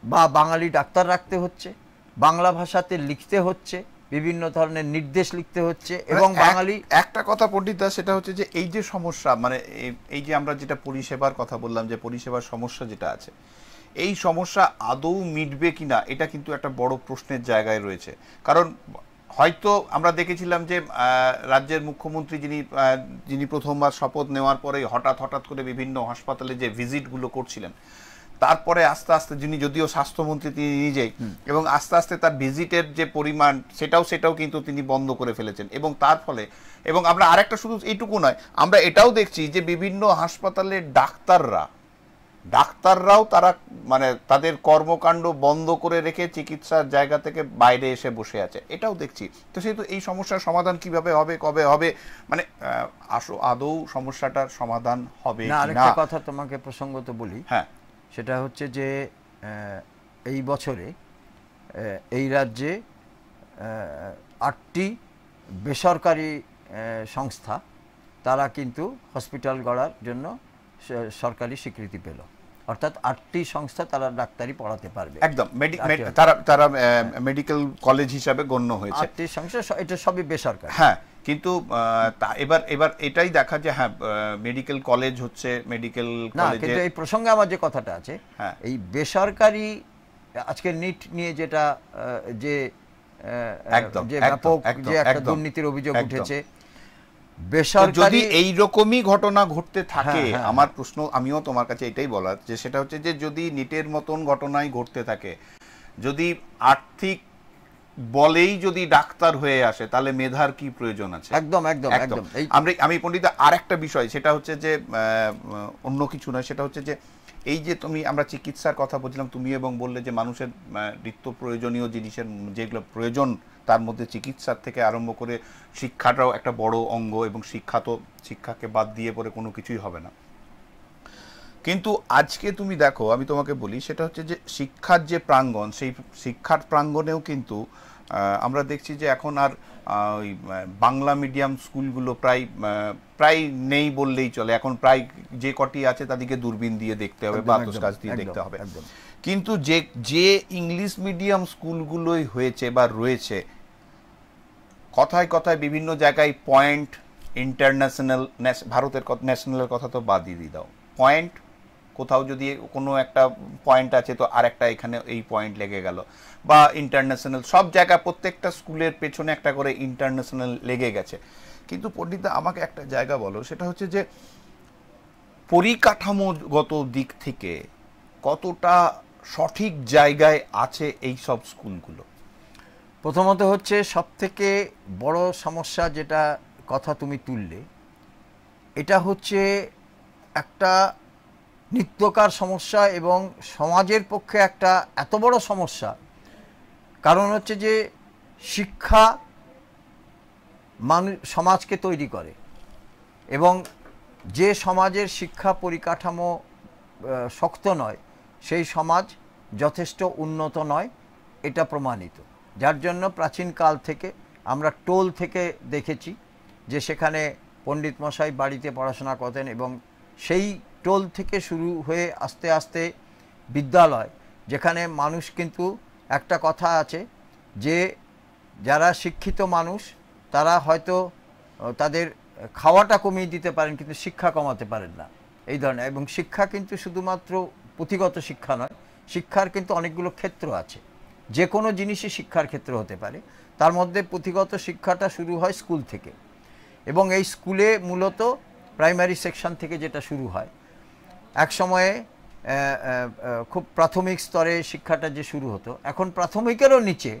বা বাঙালি ডাক্তার রাখতে হচ্ছে, বাংলা ভাষাতে লিখতে হচ্ছে, বিভিন্ন ধরনের নির্দেশ লিখতে হচ্ছে। এবং বাঙালি একটা কথা পণ্ডিতা, সেটা হচ্ছে যে এই যে সমস্যা, মানে এই যে আমরা যেটা পরিষেবার কথা বললাম, যে পরিষেবার সমস্যা যেটা আছে, এই সমস্যা আদৌ মিটবে কিনা এটা কিন্তু একটা বড় প্রশ্নের জায়গায় রয়েছে। কারণ হয়তো আমরা দেখেছিলাম যে রাজ্যের মুখ্যমন্ত্রী যিনি প্রথমবার শপথ নেওয়ার পরে হঠাৎ করে বিভিন্ন হাসপাতালে যে ভিজিটগুলো করছিলেন, তারপরে আস্তে আস্তে যিনি যদিও স্বাস্থ্যমন্ত্রী তিনি নিজেই, এবং আস্তে আস্তে তার ভিজিটের যে পরিমাণ সেটাও কিন্তু তিনি বন্ধ করে ফেলেছেন। এবং তার ফলে, এবং আমরা আরেকটা শুধু এইটুকু নয়, আমরা এটাও দেখছি যে বিভিন্ন হাসপাতালের ডাক্তাররা ডাক্তাররাও তারা মানে তাদের কর্মকাণ্ড বন্ধ করে রেখে চিকিৎসার জায়গা থেকে বাইরে এসে বসে আছে, এটাও দেখছি। তো সেহেতু এই সমস্যার সমাধান কিভাবে হবে, কবে হবে, মানে আদৌ সমস্যাটার সমাধান হবে না। কি আরেকটা না? কথা তোমাকে প্রসঙ্গত বলি, হ্যাঁ, সেটা হচ্ছে যে এই বছরে এই রাজ্যে 8টি বেসরকারি সংস্থা তারা কিন্তু হসপিটাল গড়ার জন্য সরকারি স্বীকৃতি পেল, অর্থাৎ 8টি সংস্থা তারা ডাক্তারি পড়াতে পারবে একদম তারা মেডিকেল কলেজ হিসাবে গণ্য হয়েছে। 8টি সংস্থা, এটা সবই বেসরকারি। হ্যাঁ, কিন্তু এবার এটাই দেখা যে হ্যাঁ মেডিকেল কলেজ হচ্ছে, মেডিকেল কলেজে কিন্তু এই প্রসঙ্গে আমার যে কথাটা আছে, এই বেসরকারি আজকে নিট নিয়ে যেটা যে ব্যাপক যে একটা দুর্নীতির অভিযোগ উঠেছে, যদি এইরকমই ঘটনা ঘটতে থাকে, আমার প্রশ্ন আমিও তোমার কাছে এটাই বলার যে সেটা হচ্ছে যে যদি নিটের মতন ঘটনাই ঘটতে থাকে, যদি আর্থিক বলেই যদি ডাক্তার হয়ে আসে, তাহলে মেধার কি প্রয়োজন আছে? একদম একদম একদম। আমি পণ্ডিত আর একটা বিষয়, সেটা হচ্ছে যে অন্য কিছু নয়, সেটা হচ্ছে যে এই যে আমরা চিকিৎসার কথা বলছিলাম, তুমি এবং বললে যে মানুষের নিত্য প্রয়োজনীয় জিনিসের যেগুলো প্রয়োজন তার মধ্যে চিকিৎসার থেকে আরম্ভ করে শিক্ষাটাও একটা বড় অঙ্গ, এবং শিক্ষাকে বাদ দিয়ে পরে কোনো কিছুই হবে না। কিন্তু আজকে তুমি দেখো, আমি তোমাকে বলি, সেটা হচ্ছে যে শিক্ষার যে প্রাঙ্গণ, সেই শিক্ষার প্রাঙ্গণেও কিন্তু আমরা দেখছি যে এখন আর ওই বাংলা মিডিয়াম স্কুলগুলো প্রায় নেই বললেই চলে। এখন প্রায় যে কটি আছে তাদেরকে দূরবীন দিয়ে দেখতে হবে বা আতশ কাচ দিয়ে দেখতে হবে। কিন্তু যে ইংলিশ মিডিয়াম স্কুলগুলোই হয়েছে বা রয়েছে, কথায় কথায় বিভিন্ন জায়গায় পয়েন্ট ইন্টারন্যাশনাল, ভারতের ন্যাশনালের কথা তো বাদই দিয়ে দাও, পয়েন্ট কোথাও যদি কোনো একটা পয়েন্ট আছে তো আরেকটা এখানে এই পয়েন্ট লেগে গেল, বা ইন্টারন্যাশনাল, সব জায়গায় প্রত্যেকটা স্কুলের পেছনে একটা করে ইন্টারন্যাশনাল লেগে গেছে। কিন্তু পণ্ডিতা আমাকে একটা জায়গা বলো, সেটা হচ্ছে যে পরিকাঠামোগত দিক থেকে কতটা সঠিক জায়গায় আছে এই সব স্কুলগুলো? প্রথমত হচ্ছে সবথেকে বড় সমস্যা যেটা কথা তুমি তুললে, এটা হচ্ছে একটা নিত্যকার সমস্যা এবং সমাজের পক্ষে একটা এত বড় সমস্যা। কারণ হচ্ছে যে শিক্ষা সমাজকে তৈরি করে, এবং যে সমাজের শিক্ষা পরিকাঠামো শক্ত নয়, সেই সমাজ যথেষ্ট উন্নত নয়, এটা প্রমাণিত। যার জন্য প্রাচীনকাল থেকে আমরা টোল থেকে দেখেছি যে সেখানে পণ্ডিত মশাই বাড়িতে পড়াশোনা করতেন, এবং সেই টোল থেকে শুরু হয়ে আস্তে আস্তে বিদ্যালয়, যেখানে মানুষ কিন্তু একটা কথা আছে যে যারা শিক্ষিত মানুষ তারা হয়তো তাদের খাওয়াটা কমিয়ে দিতে পারেন, কিন্তু শিক্ষা কমাতে পারেন না, এই ধরনের। এবং শিক্ষা কিন্তু শুধুমাত্র পুঁথিগত শিক্ষা নয়, শিক্ষার কিন্তু অনেকগুলো ক্ষেত্র আছে, যে কোনো জিনিসই শিক্ষার ক্ষেত্র হতে পারে। তার মধ্যে পুঁথিগত শিক্ষাটা শুরু হয় স্কুল থেকে, এবং এই স্কুলে মূলত প্রাইমারি সেকশন থেকে যেটা শুরু হয়। এক সময়ে খুব প্রাথমিক স্তরে শিক্ষাটা যে শুরু হতো, এখন প্রাথমিকেরও নিচে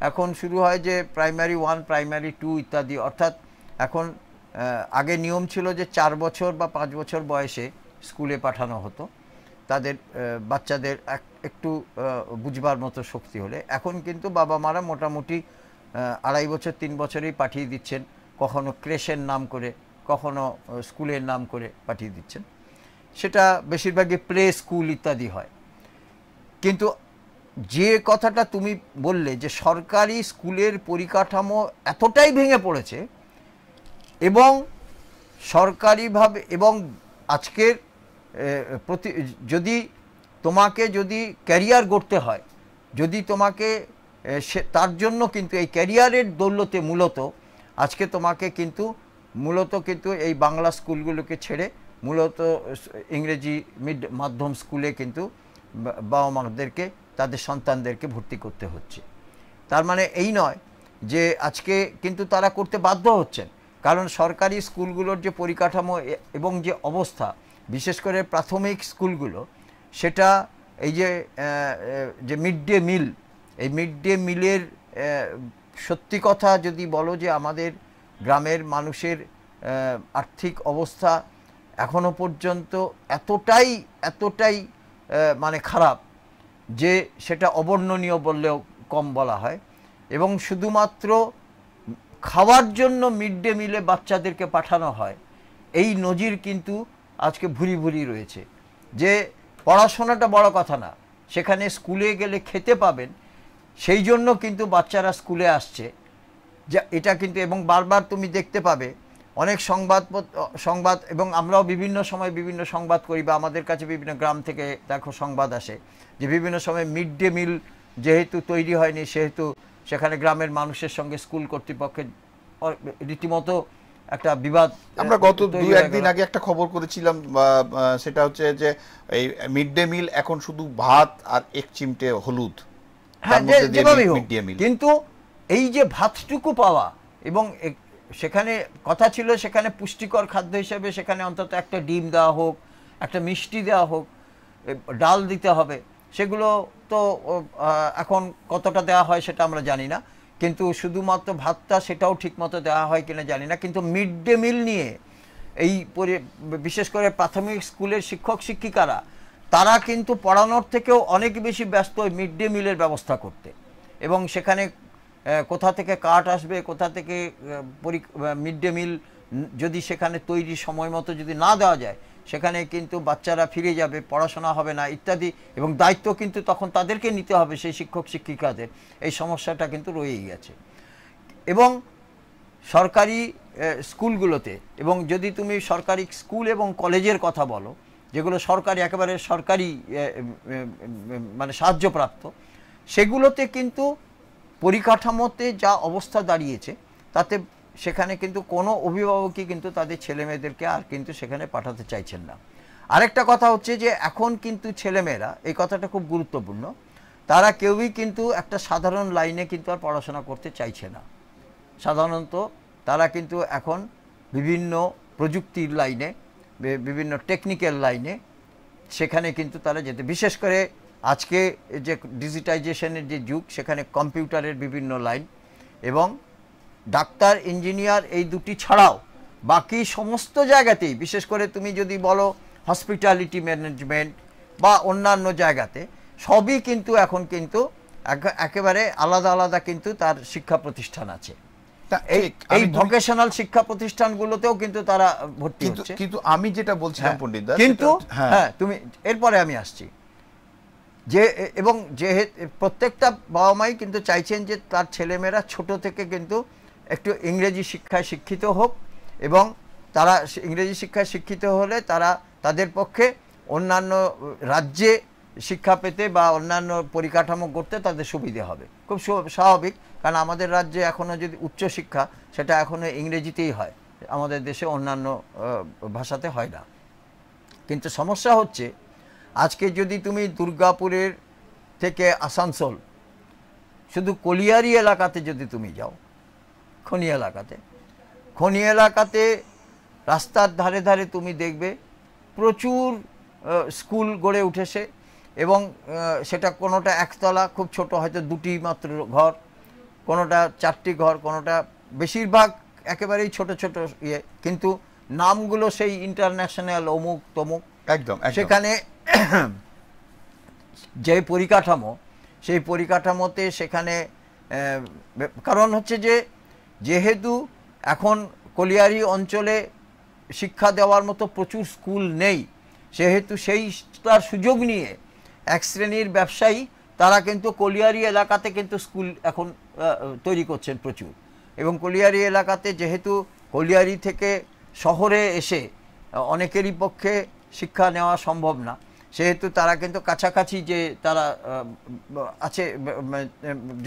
এখন শুরু হয় যে প্রাইমারি 1, প্রাইমারি 2 ইত্যাদি। অর্থাৎ এখন আগে নিয়ম ছিল যে 4 বছর বা 5 বছর বয়সে স্কুলে পাঠানো হতো তাদের বাচ্চাদের একটু বুঝবার মতো শক্তি হলে। এখন কিন্তু বাবা মারা মোটামুটি 2.5 বছর 3 বছরেই পাঠিয়ে দিচ্ছেন, কখনো ক্রেশের নাম করে, কখনো স্কুলের নাম করে পাঠিয়ে দিচ্ছেন। সেটা বেশিরভাগই প্লে স্কুল ইত্যাদি হয়। কিন্তু যে কথাটা তুমি বললে যে সরকারি স্কুলের পরিকাঠামো এতটাই ভেঙে পড়েছে, এবং সরকারিভাবে, এবং আজকের যদি তোমাকে যদি ক্যারিয়ার গড়তে হয়, যদি তোমাকে তার জন্য কিন্তু এই ক্যারিয়ারের দৌলতে মূলত আজকে তোমাকে কিন্তু এই বাংলা স্কুলগুলোকে ছেড়ে মূলত ইংরেজি মাধ্যম স্কুলে কিন্তু বাবা মাদেরকে তাদের সন্তানদেরকে ভর্তি করতে হচ্ছে। তার মানে এই নয় যে আজকে কিন্তু তারা করতে বাধ্য হচ্ছেন, কারণ সরকারি স্কুলগুলোর যে পরিকাঠামো এবং যে অবস্থা, বিশেষ করে প্রাথমিক স্কুলগুলো, সেটা এই যে মিড ডে মিল, এই মিড ডে মিলের সত্যি কথা যদি বলো যে আমাদের গ্রামের মানুষের আর্থিক অবস্থা এখনো পর্যন্ত এতটাই মানে খারাপ যে সেটা অবর্ণনীয় বললেও কম বলা হয়। এবং শুধুমাত্র খাওয়ার জন্য মিড ডে মিলে বাচ্চাদেরকে পাঠানো হয়, এই নজির কিন্তু আজকে ভুরি ভুরি রয়েছে। যে পড়াশোনাটা বড় কথা না, সেখানে স্কুলে গেলে খেতে পাবেন, সেই জন্য কিন্তু বাচ্চারা স্কুলে আসছে। যা এটা কিন্তু, এবং বারবার তুমি দেখতে পাবে অনেক সংবাদ, এবং আমরাও বিভিন্ন সময় বিভিন্ন সংবাদ করি, বা আমাদের কাছে বিভিন্ন গ্রাম থেকে দেখো সংবাদ আসে যে বিভিন্ন সময় মিড ডে মিল যেহেতু তৈরি হয়নি, সেহেতু সেখানে গ্রামের মানুষের সঙ্গে স্কুল কর্তৃপক্ষের রীতিমতো একটা বিবাদ। আমরা গত 2-1 দিন আগে একটা খবর করেছিলাম, সেটা হচ্ছে যে এই মিড ডে মিল এখন শুধু ভাত আর এক চিমটে হলুদ, হ্যাঁ যেভাবেই হোক, কিন্তু এই যে ভাতটুকু পাওয়া, এবং সেখানে কথা ছিল সেখানে পুষ্টিকর খাদ্য হিসেবে সেখানে অন্তত একটা ডিম দেওয়া হোক, একটা মিষ্টি দেওয়া হোক, ডাল দিতে হবে। সেগুলো তো এখন কতটা দেওয়া হয় সেটা আমরা জানি না, কিন্তু শুধুমাত্র ভাতটা সেটাও ঠিকমতো দেওয়া হয় কিনা জানি না। কিন্তু মিড ডে মিল নিয়ে এই বিশেষ করে প্রাথমিক স্কুলের শিক্ষক শিক্ষিকারা তারা কিন্তু পড়ানোর থেকেও অনেক বেশি ব্যস্ত ওই মিড ডে মিলের ব্যবস্থা করতে। এবং সেখানে কোথা থেকে কাঠ আসবে, কোথা থেকে মিড ডে মিল যদি সেখানে তৈরি সময় মতো যদি না দেওয়া যায়, সেখানে কিন্তু বাচ্চারা ফিরে যাবে, পড়াশোনা হবে না ইত্যাদি, এবং দায়িত্ব কিন্তু তখন তাদেরকে নিতে হবে সেই শিক্ষক শিক্ষিকাদের। এই সমস্যাটা কিন্তু রয়েই গেছে। এবং সরকারি স্কুলগুলোতে, এবং যদি তুমি সরকারি স্কুল এবং কলেজের কথা বলো, যেগুলো সরকারি একেবারে সরকারি মানে সাহায্যপ্রাপ্ত, সেগুলোতে কিন্তু পরিকাঠামোতে যা অবস্থা দাঁড়িয়েছে তাতে সেখানে কিন্তু কোনো অভিভাবকই কিন্তু তাদের ছেলেমেয়েদেরকে আর কিন্তু সেখানে পাঠাতে চাইছেন না। আরেকটা কথা হচ্ছে যে এখন কিন্তু ছেলেমেয়েরা, এই কথাটা খুব গুরুত্বপূর্ণ, তারা কেউই কিন্তু একটা সাধারণ লাইনে কিন্তু আর পড়াশোনা করতে চাইছে না। সাধারণত তারা কিন্তু এখন বিভিন্ন প্রযুক্তির লাইনে, বিভিন্ন টেকনিক্যাল লাইনে সেখানে কিন্তু তারা যেতে, বিশেষ করে আজকে যে ডিজিটাইজেশনের যে যুগ, সেখানে কম্পিউটারের বিভিন্ন লাইন, এবং ডাক্তার ইঞ্জিনিয়ার এই দুটি ছাড়াও বাকি সমস্ত জায়গাতেই, বিশেষ করে তুমি যদি বলো হসপিটালিটি ম্যানেজমেন্ট বা অন্যান্য জায়গাতে, সবই কিন্তু এখন কিন্তু একেবারে আলাদা আলাদা কিন্তু তার শিক্ষা প্রতিষ্ঠান আছে। এই ভোকেশনাল শিক্ষা প্রতিষ্ঠানগুলোতেও কিন্তু তারা ভর্তি হচ্ছে। কিন্তু আমি যেটা বলছিলাম পণ্ডিত দা, কিন্তু হ্যাঁ তুমি এরপরে আমি আসছি যে, এবং যে প্রত্যেকটা বাবা মাই কিন্তু চাইছেন যে তার ছেলেমেয়েরা ছোট থেকে কিন্তু একটু ইংরেজি শিক্ষায় শিক্ষিত হোক, এবং তারা ইংরেজি শিক্ষায় শিক্ষিত হলে তারা তাদের পক্ষে অন্যান্য রাজ্যে শিক্ষা পেতে বা অন্যান্য পরিকাঠামো করতে তাদের সুবিধে হবে। খুব স্বাভাবিক, কারণ আমাদের রাজ্যে এখনও যদি উচ্চশিক্ষা, সেটা এখনও ইংরেজিতেই হয়, আমাদের দেশে অন্যান্য ভাষাতে হয় না। কিন্তু সমস্যা হচ্ছে আজকে যদি তুমি দুর্গাপুরের থেকে আসানসোল শুধু কলিয়ারি এলাকাতে যদি তুমি যাও, খনি এলাকাতে রাস্তার ধারে ধারে তুমি দেখবে প্রচুর স্কুল গড়ে উঠেছে, এবং সেটা কোনোটা একতলা খুব ছোট, হয়তো 2টি মাত্র ঘর, কোনোটা 4টি ঘর, কোনোটা বেশিরভাগ একেবারেই ছোট ছোট ইয়ে, কিন্তু নামগুলো সেই ইন্টারন্যাশনাল অমুক তমুক। একদম সেখানে যে পরিকাঠামো, সেই পরিকাঠামোতে সেখানে কারণ হচ্ছে যে যেহেতু এখন কলিয়ারি অঞ্চলে শিক্ষা দেওয়ার মতো প্রচুর স্কুল নেই, সেহেতু সেইটার সুযোগ নিয়ে এক শ্রেণীর ব্যবসায়ী তারা কিন্তু কলিয়ারি এলাকাতে কিন্তু স্কুল এখন তৈরি করছেন প্রচুর। এবং কলিয়ারি এলাকাতে যেহেতু কলিয়ারি থেকে শহরে এসে অনেকেরই পক্ষে শিক্ষা নেওয়া সম্ভব না, সেহেতু তারা কিন্তু কাছাকাছি যে তারা আছে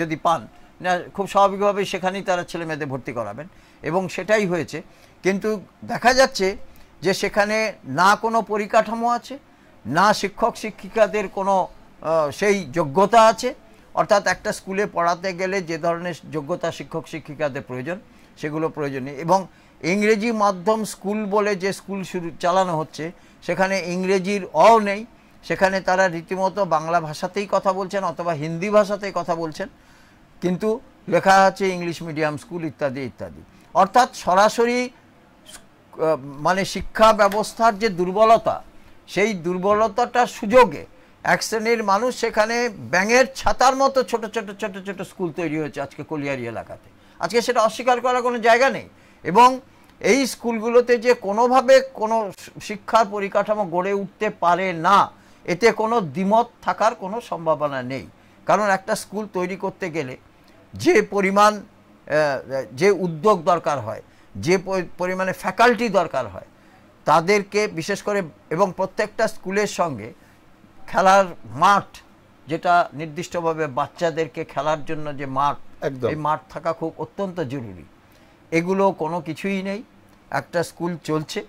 যদি পান না, খুব স্বাভাবিকভাবেই সেখানেই তারা ছেলেমেয়েদের ভর্তি করাবেন, এবং সেটাই হয়েছে। কিন্তু দেখা যাচ্ছে যে সেখানে না কোনো পরিকাঠামো আছে, না শিক্ষক শিক্ষিকাদের কোনো সেই যোগ্যতা আছে। অর্থাৎ একটা স্কুলে পড়াতে গেলে যে ধরনের যোগ্যতা শিক্ষক শিক্ষিকাদের প্রয়োজন, সেগুলো প্রয়োজনীয়। এবং ইংরেজি মাধ্যম স্কুল বলে যে স্কুল চালানো হচ্ছে, সেখানে ইংরেজির নেই, সেখানে তারা রীতিমতো বাংলা ভাষাতেই কথা বলছেন অথবা হিন্দি ভাষাতেই কথা বলছেন, কিন্তু লেখা আছে ইংলিশ মিডিয়াম স্কুল ইত্যাদি ইত্যাদি। অর্থাৎ সরাসরি মানে শিক্ষা ব্যবস্থার যে দুর্বলতা, সেই দুর্বলতাটার সুযোগে এক শ্রেণীর মানুষ সেখানে ব্যাঙের ছাতার মতো ছোট ছোট ছোট ছোট স্কুল তৈরি হয়েছে আজকে কলিয়ারি এলাকাতে। আজকে সেটা অস্বীকার করার কোনো জায়গা নেই। এবং এই স্কুলগুলোতে যে কোনোভাবে কোনো শিক্ষার পরিকাঠামো গড়ে উঠতে পারে না, এতে কোনো দ্বিমত থাকার কোনো সম্ভাবনা নেই। কারণ একটা স্কুল তৈরি করতে গেলে যে পরিমাণ যে উদ্যোগ দরকার হয়, যে পরিমাণে ফ্যাকাল্টি দরকার হয় তাদেরকে বিশেষ করে, এবং প্রত্যেকটা স্কুলের সঙ্গে খেলার মাঠ, যেটা নির্দিষ্টভাবে বাচ্চাদেরকে খেলার জন্য যে মাঠ, এই মাঠ থাকা খুব অত্যন্ত জরুরি। এগুলো কোনো কিছুই নেই। একটা স্কুল চলছে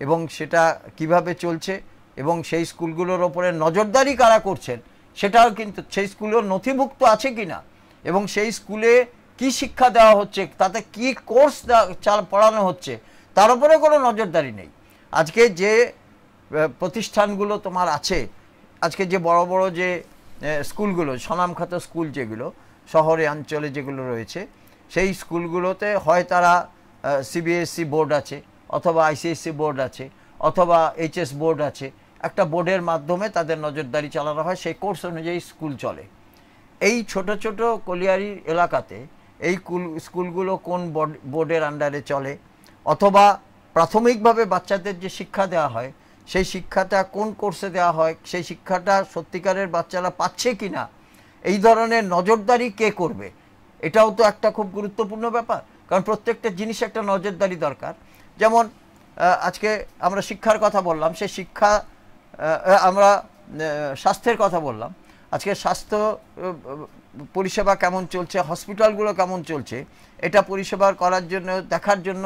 এবং সেটা কিভাবে চলছে এবং সেই স্কুলগুলোর ওপরে নজরদারি কারা করছেন সেটাও কিন্তু, সেই স্কুলের নথিভুক্ত আছে কিনা এবং সেই স্কুলে কি শিক্ষা দেওয়া হচ্ছে, তাতে কি কোর্স পড়ানো হচ্ছে, তার উপরে কোনো নজরদারি নেই। আজকে যে প্রতিষ্ঠানগুলো তোমার আছে, আজকে যে বড় বড় যে স্কুলগুলো, স্বনামখ্যাত স্কুল যেগুলো শহরে অঞ্চলে যেগুলো রয়েছে, সেই স্কুলগুলোতে হয় তারা সিবিএসসি বোর্ড আছে, অথবা আইসিএসসি বোর্ড আছে, অথবা এইচএস বোর্ড আছে। একটা বোর্ডের মাধ্যমে তাদের নজরদারি চালানো হয়, সেই কোর্স অনুযায়ী স্কুল চলে। এই ছোট ছোট কলিয়ারি এলাকাতে এই স্কুলগুলো কোন বোর্ডের আন্ডারে চলে, অথবা প্রাথমিকভাবে বাচ্চাদের যে শিক্ষা দেওয়া হয় সেই শিক্ষাটা কোন কোর্সে দেওয়া হয়, সেই শিক্ষাটা সত্যিকারের বাচ্চারা পাচ্ছে কি না, এই ধরনের নজরদারি কে করবে, এটাও তো একটা খুব গুরুত্বপূর্ণ ব্যাপার। কারণ প্রত্যেকটা জিনিস একটা নজরদারি দরকার। যেমন আজকে আমরা শিক্ষার কথা বললাম, সেই শিক্ষা, আমরা স্বাস্থ্যের কথা বললাম। আজকে স্বাস্থ্য পরিষেবা কেমন চলছে, হসপিটালগুলো কেমন চলছে, এটা পরিষেবা করার জন্য, দেখার জন্য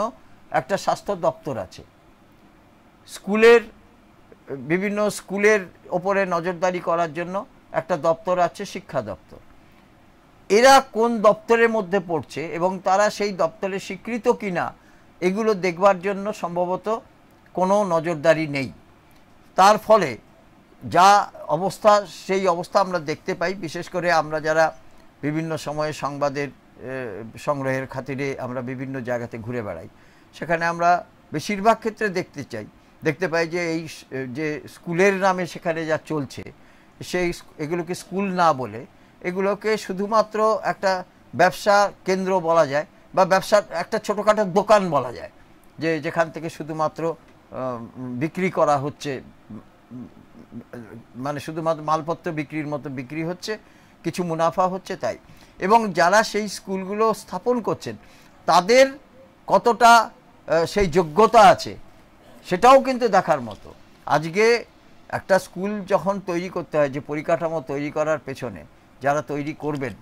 একটা স্বাস্থ্য দপ্তর আছে। স্কুলের বিভিন্ন স্কুলের ওপরে নজরদারি করার জন্য একটা দপ্তর আছে, শিক্ষা দপ্তর। এরা কোন দপ্তরের মধ্যে পড়ছে এবং তারা সেই দপ্তরে স্বীকৃত কিনা, এগুলো দেখবার জন্য সম্ভবত কোনো নজরদারি নেই। তার ফলে যা অবস্থা, সেই অবস্থা আমরা দেখতে পাই। বিশেষ করে আমরা যারা বিভিন্ন সময়ে সংবাদের সংগ্রহের খাতিরে আমরা বিভিন্ন জায়গাতে ঘুরে বেড়াই, সেখানে আমরা বেশিরভাগ ক্ষেত্রে দেখতে পাই যে এই যে স্কুলের নামে সেখানে যা চলছে, সেই এগুলোকে স্কুল না বলে এগুলোকে শুধুমাত্র একটা ব্যবসা কেন্দ্র বলা যায়, বা ব্যবসার একটা ছোটোখাটো দোকান বলা যায়, যে যেখান থেকে শুধুমাত্র বিক্রি করা হচ্ছে, মানে শুধুমাত্র মালপত্র বিক্রির মতো বিক্রি হচ্ছে, কিছু মুনাফা হচ্ছে তাই। এবং যারা সেই স্কুলগুলো স্থাপন করছেন তাদের কতটা সেই যোগ্যতা আছে সেটাও কিন্তু দেখার মতো। আজকে একটা স্কুল যখন তৈরি করতে হয়, যে পরিকাঠামো তৈরি করার পেছনে যারা তৈরি করবেন,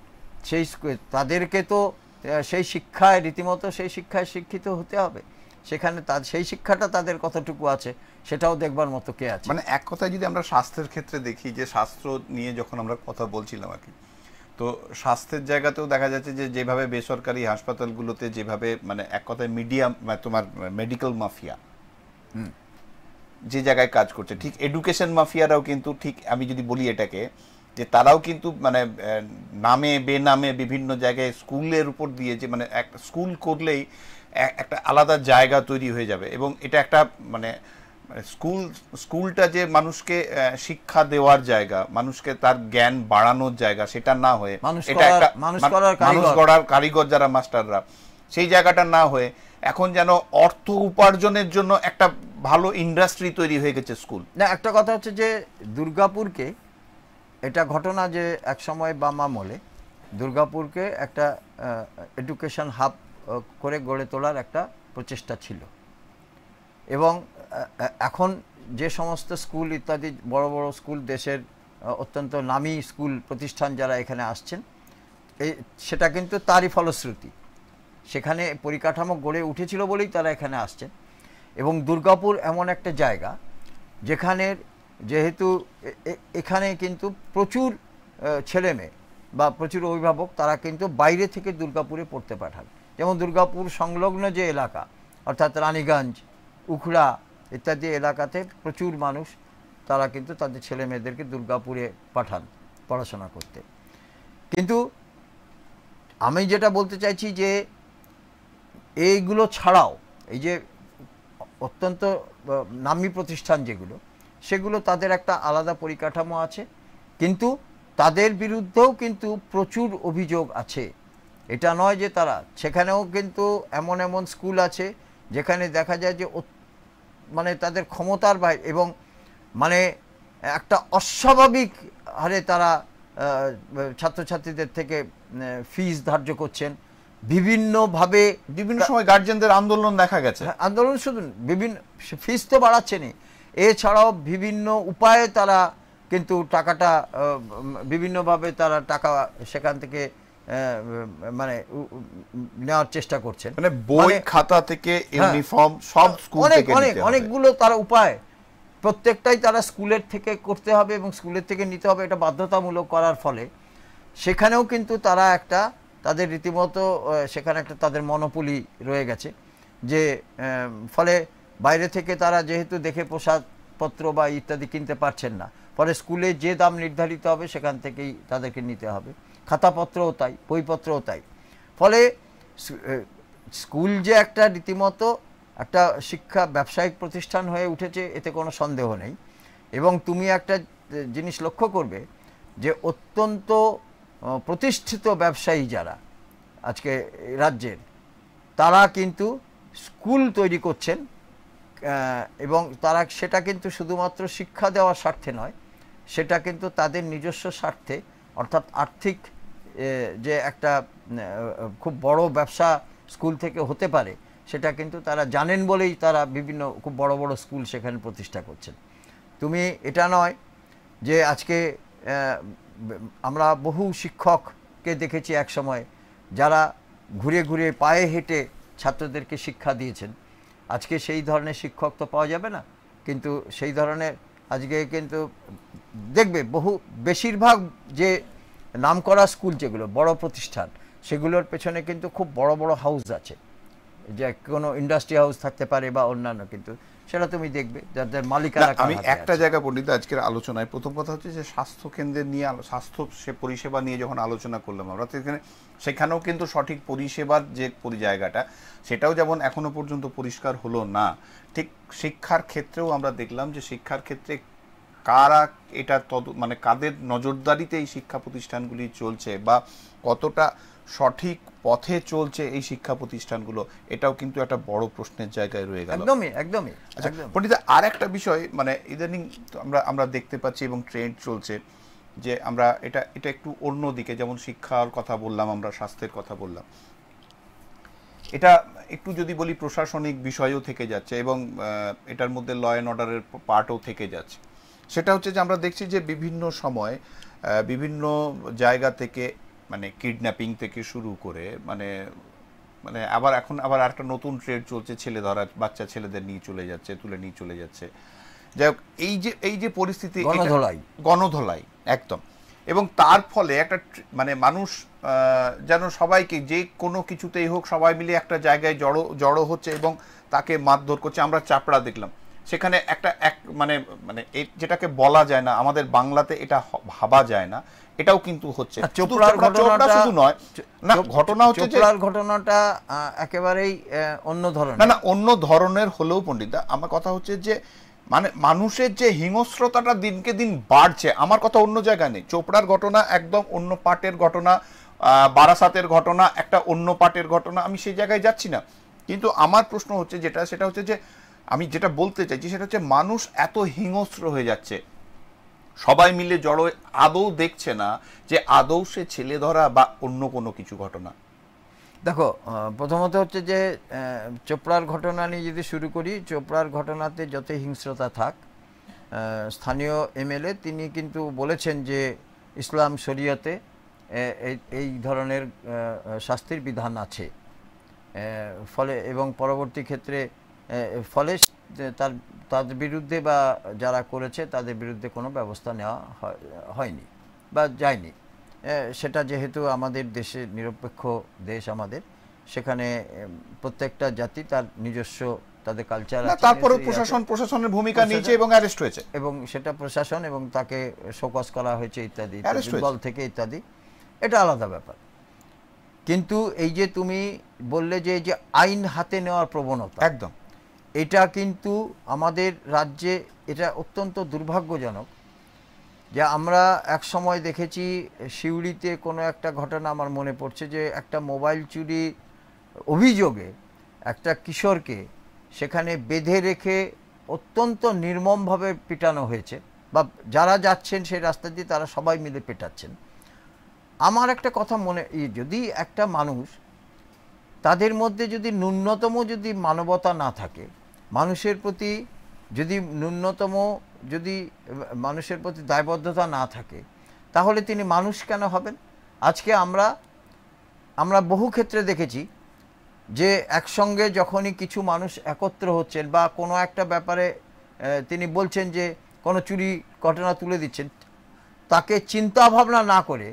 সেই তাদেরকে তো সেই শিক্ষায় রীতিমতো সেই শিক্ষায় শিক্ষিত হতে হবে। সেখানে সেই শিক্ষাটা তাদের কতটুকু আছে সেটাও দেখবার মতো কে আছে। মানে এক কথায় যদি আমরা স্বাস্থ্যের ক্ষেত্রে দেখি, যে স্বাস্থ্য নিয়ে যখন আমরা কথা বলছিলাম আর কি, তো স্বাস্থ্যের জায়গাতেও দেখা যাচ্ছে যে যেভাবে বেসরকারি হাসপাতালগুলোতে যেভাবে, মানে এক কথায় মিডিয়াম, তোমার মেডিকেল মাফিয়া যে জায়গায় কাজ করছে, ঠিক এডুকেশন মাফিয়ারাও কিন্তু, ঠিক আমি যদি বলি এটাকে, যে তারাও কিন্তু মানে নামে বেনামে বিভিন্ন জায়গায় স্কুলের উপর দিয়ে, যে মানে একটা স্কুল করলেই একটা আলাদা জায়গা তৈরি হয়ে যাবে, এবং এটা একটা মানে স্কুলটা যে মানুষকে শিক্ষা দেওয়ার জায়গা, মানুষকে তার জ্ঞান বাড়ানোর জায়গা, সেটা না হয়ে এটা একটা মানুষ গড়ার কারিগর যারা মাস্টাররা, সেই জায়গাটা না হয়ে এখন যেন অর্থ উপার্জনের জন্য একটা ভালো ইন্ডাস্ট্রি তৈরি হয়ে গেছে স্কুল। না, একটা কথা হচ্ছে যে দুর্গাপুরকে, এটা ঘটনা যে এক সময় বাম আমলে দুর্গাপুরকে একটা এডুকেশন হাব করে গড়ে তোলার একটা প্রচেষ্টা ছিল, এবং এখন যে সমস্ত স্কুল ইত্যাদি বড় বড় স্কুল, দেশের অত্যন্ত নামী স্কুল প্রতিষ্ঠান যারা এখানে আসছেন, সেটা কিন্তু তারই ফলশ্রুতি। সেখানে পরিকাঠামো গড়ে উঠেছিল বলেই তারা এখানে আসছেন। এবং দুর্গাপুর এমন একটা জায়গা যেখানে, যেহেতু এখানে কিন্তু প্রচুর ছেলেমেয়ে বা প্রচুর অভিভাবক, তারা কিন্তু বাইরে থেকে দুর্গাপুরে পড়তে পাঠান। যেমন দুর্গাপুর সংলগ্ন যে এলাকা, অর্থাৎ রানীগঞ্জ, উখড়া ইত্যাদি এলাকাতে প্রচুর মানুষ, তারা কিন্তু তাদের ছেলে মেয়েদেরকে দুর্গাপুরে পাঠান পড়াশোনা করতে। কিন্তু আমি যেটা বলতে চাইছি যে এইগুলো ছাড়াও, এই যে অত্যন্ত নামী প্রতিষ্ঠান যেগুলো, সেগুলো তাদের একটা আলাদা পরিকাঠামো আছে, কিন্তু তাদের বিরুদ্ধেও কিন্তু প্রচুর অভিযোগ আছে। এটা নয় যে তারা, সেখানেও কিন্তু এমন এমন স্কুল আছে যেখানে দেখা যায় যে মানে তাদের ক্ষমতার বাইরে, এবং মানে একটা অস্বাভাবিক হারে তারা ছাত্রছাত্রীদের থেকে ফিস ধার্য করছেন বিভিন্নভাবে। বিভিন্ন সময় গার্জেনদের আন্দোলন দেখা গেছে। আন্দোলন শুধু বিভিন্ন ফিস তো বাড়াচ্ছেনই, এছাড়াও বিভিন্ন উপায়ে তারা কিন্তু টাকাটা বিভিন্নভাবে তারা টাকা সেখান থেকে মানে নেওয়ার চেষ্টা করছেন, মানে বই খাতা থেকে ইউনিফর্ম সব স্কুল থেকে অনেকগুলো তারা উপায়, প্রত্যেকটাই তারা স্কুলের থেকে করতে হবে এবং স্কুলের থেকে নিতে হবে, এটা বাধ্যতামূলক করার ফলে সেখানেও কিন্তু তারা একটা তাদের রীতিমতো সেখানে একটা তাদের মনোপলি রয়ে গেছে, যে ফলে বাইরে থেকে তারা যেহেতু দেখে পোশাকপত্র বা ইত্যাদি কিনতে পারছেন না, ফলে স্কুলে যে দাম নির্ধারিত হবে সেখান থেকেই তাদেরকে নিতে হবে, খাতাপত্রও তাই, বইপত্রও তাই। ফলে স্কুল যে একটা রীতিমতো একটা শিক্ষা ব্যবসায়িক প্রতিষ্ঠান হয়ে উঠেছে এতে কোনো সন্দেহ নেই। এবং তুমি একটা জিনিস লক্ষ্য করবে যে অত্যন্ত প্রতিষ্ঠিত ব্যবসায়ী যারা আজকে রাজ্যের, তারা কিন্তু স্কুল তৈরি করছেন, এবং তারা সেটা কিন্তু শুধুমাত্র শিক্ষা দেওয়ার স্বার্থে নয়, সেটা কিন্তু তাদের নিজস্ব স্বার্থে, অর্থাৎ আর্থিক যে একটা খুব বড় ব্যবসা স্কুল থেকে হতে পারে সেটা কিন্তু তারা জানেন বলেই তারা বিভিন্ন খুব বড় বড় স্কুল সেখানে প্রতিষ্ঠা করছেন। তুমি এটা নয় যে আজকে আমরা বহু শিক্ষককে দেখেছি এক সময় যারা ঘুরে ঘুরে পায়ে হেঁটে ছাত্রদেরকে শিক্ষা দিয়েছেন, আজকে সেই ধরনের শিক্ষক তো পাওয়া যাবে না, কিন্তু সেই ধরনের আজকে কিন্তু দেখবে বেশিরভাগ যে নামকরা স্কুল যেগুলো বড় প্রতিষ্ঠান, সেগুলোর পেছনে কিন্তু খুব বড় বড় হাউস আছে, যে কোনো ইন্ডাস্ট্রি হাউস থাকতে পারে বা অন্যান্য, কিন্তু সেটা তুমি দেখবে যাদের মালিকানা। আমি একটা জায়গা পণ্ডিত আজকের আলোচনায় প্রথম কথা হচ্ছে যে স্বাস্থ্য কেন্দ্রের নিয়ে, স্বাস্থ্য পরিষেবা নিয়ে যখন আলোচনা করলাম আমরা, সেখানেও কিন্তু সঠিক পরিষেবার যে জায়গাটা সেটাও যেমন এখনো পর্যন্ত পরিষ্কার হলো না, ঠিক শিক্ষার ক্ষেত্রেও আমরা দেখলাম যে শিক্ষার ক্ষেত্রে কারা এটা মানে কাদের নজরদারিতে এই শিক্ষা প্রতিষ্ঠানগুলি চলছে বা কতটা সঠিক পথে চলছে এই শিক্ষা প্রতিষ্ঠানগুলো, এটাও কিন্তু একটা বড় প্রশ্নের জায়গায় রয়ে গেল। একদমই। পণ্ডিতা, আর একটা বিষয় মানে ইদানিং আমরা দেখতে পাচ্ছি এবং ট্রেন্ড চলছে যে আমরা এটা একটু অন্য দিকে, যেমন শিক্ষার কথা বললাম, আমরা স্বাস্থ্যের কথা বললাম, এটা একটু যদি বলি প্রশাসনিক বিষয়ও থেকে যাচ্ছে এবং এটার মধ্যে ল অ্যান্ড অর্ডারের পার্টও থেকে যাচ্ছে। সেটা হচ্ছে যে আমরা দেখছি যে বিভিন্ন সময় বিভিন্ন জায়গা থেকে মানে কিডন্যাপিং থেকে শুরু করে মানে এখন আবার একটা নতুন ট্রেড চলছে, ছেলে ধরা, বাচ্চা ছেলেদের নিয়ে চলে যাচ্ছে, তুলে নিয়ে চলে যাচ্ছে। যাই হোক, এই যে পরিস্থিতি, গণধোলাই একদম, এবং তার ফলে একটা মানে মানুষ যেন সবাইকে যে কোনো কিছুতেই হোক সবাই মিলে একটা জায়গায় জড়ো হচ্ছে এবং তাকে মারধর করছে। আমরা চাপড়া দেখলাম, সেখানে মানে যেটাকে বলা যায় না, আমাদের বাংলাতে এটা ভাবা যায় না, এটাও কিন্তু হচ্ছে। শুধু নয় না, ঘটনা হচ্ছে যে ঘটনাটা একেবারেই অন্য ধরনের, না অন্য ধরনের হলেও পণ্ডিতা, আমার কথা হচ্ছে যে মানে মানুষের যে হিংস্রতাটা দিনকে দিন বাড়ছে। আমার কথা অন্য জায়গায় নেই, চোপড়ার ঘটনা একদম অন্য পার্টের ঘটনা, বারাসাতের ঘটনা একটা অন্য পার্টের ঘটনা, আমি সেই জায়গায় যাচ্ছি না। কিন্তু আমার প্রশ্ন হচ্ছে সেটা হচ্ছে যে আমি যেটা বলতে চাইছি সেটা হচ্ছে মানুষ এত হিংস্র হয়ে যাচ্ছে, সবাই মিলে জড়ো, আদৌ দেখছে না যে আদৌ সে ছেলে ধরা বা অন্য কোনো কিছু ঘটনা। দেখো, প্রথমত হচ্ছে যে চোপড়ার ঘটনা নিয়ে যদি শুরু করি, চোপড়ার ঘটনাতে যত হিংস্রতা থাক, স্থানীয় এমএলএ তিনি কিন্তু বলেছেন যে ইসলাম শরীয়তে এই ধরনের শাস্তির বিধান আছে, ফলে এবং পরবর্তী ক্ষেত্রে ফলে তাদের বিরুদ্ধে বা যারা করেছে তাদের বিরুদ্ধে কোনো ব্যবস্থা নেওয়া হয়নি বা যায়নি। সেটা যেহেতু আমাদের দেশে নিরপেক্ষ দেশ আমাদের, সেখানে প্রত্যেকটা জাতি তার নিজস্ব তাদের কালচার আছে, তারপরে প্রশাসনের ভূমিকা নিয়েছে এবং অ্যারেস্ট হয়েছে, এবং সেটা প্রশাসন এবং তাকে শোকজ করা হয়েছে ইত্যাদি, দল থেকে ইত্যাদি, এটা আলাদা ব্যাপার। কিন্তু এই যে তুমি বললে যে আইন হাতে নেওয়ার প্রবণতা, একদম এটা কিন্তু আমাদের রাজ্যে এটা অত্যন্ত দুর্ভাগ্যজনক যে আমরা এক সময় দেখেছি সিউড়িতে কোনো একটা ঘটনা আমার মনে পড়ছে যে একটা মোবাইল চুরি অভিযোগে একটা কিশোরকে সেখানে বেঁধে রেখে অত্যন্ত নির্মমভাবে পিটানো হয়েছে, বা যারা যাচ্ছেন সেই রাস্তা দিয়ে তারা সবাই মিলে পেটাচ্ছেন। আমার একটা কথা মনে, যদি একটা মানুষ, তাদের মধ্যে যদি ন্যূনতম যদি মানবতা না থাকে, মানুষের প্রতি যদি ন্যূনতম যদি মানুষের প্রতি দায়বদ্ধতা না থাকে, তাহলে তিনি মানুষ কেন হবেন? আজকে আমরা বহু ক্ষেত্রে দেখেছি যে একসঙ্গে যখনই কিছু মানুষ একত্র হচ্ছেন বা কোনো একটা ব্যাপারে তিনি বলছেন যে কোনো চুরি ঘটনা তুলে দিচ্ছেন, তাকে চিন্তা ভাবনা না করে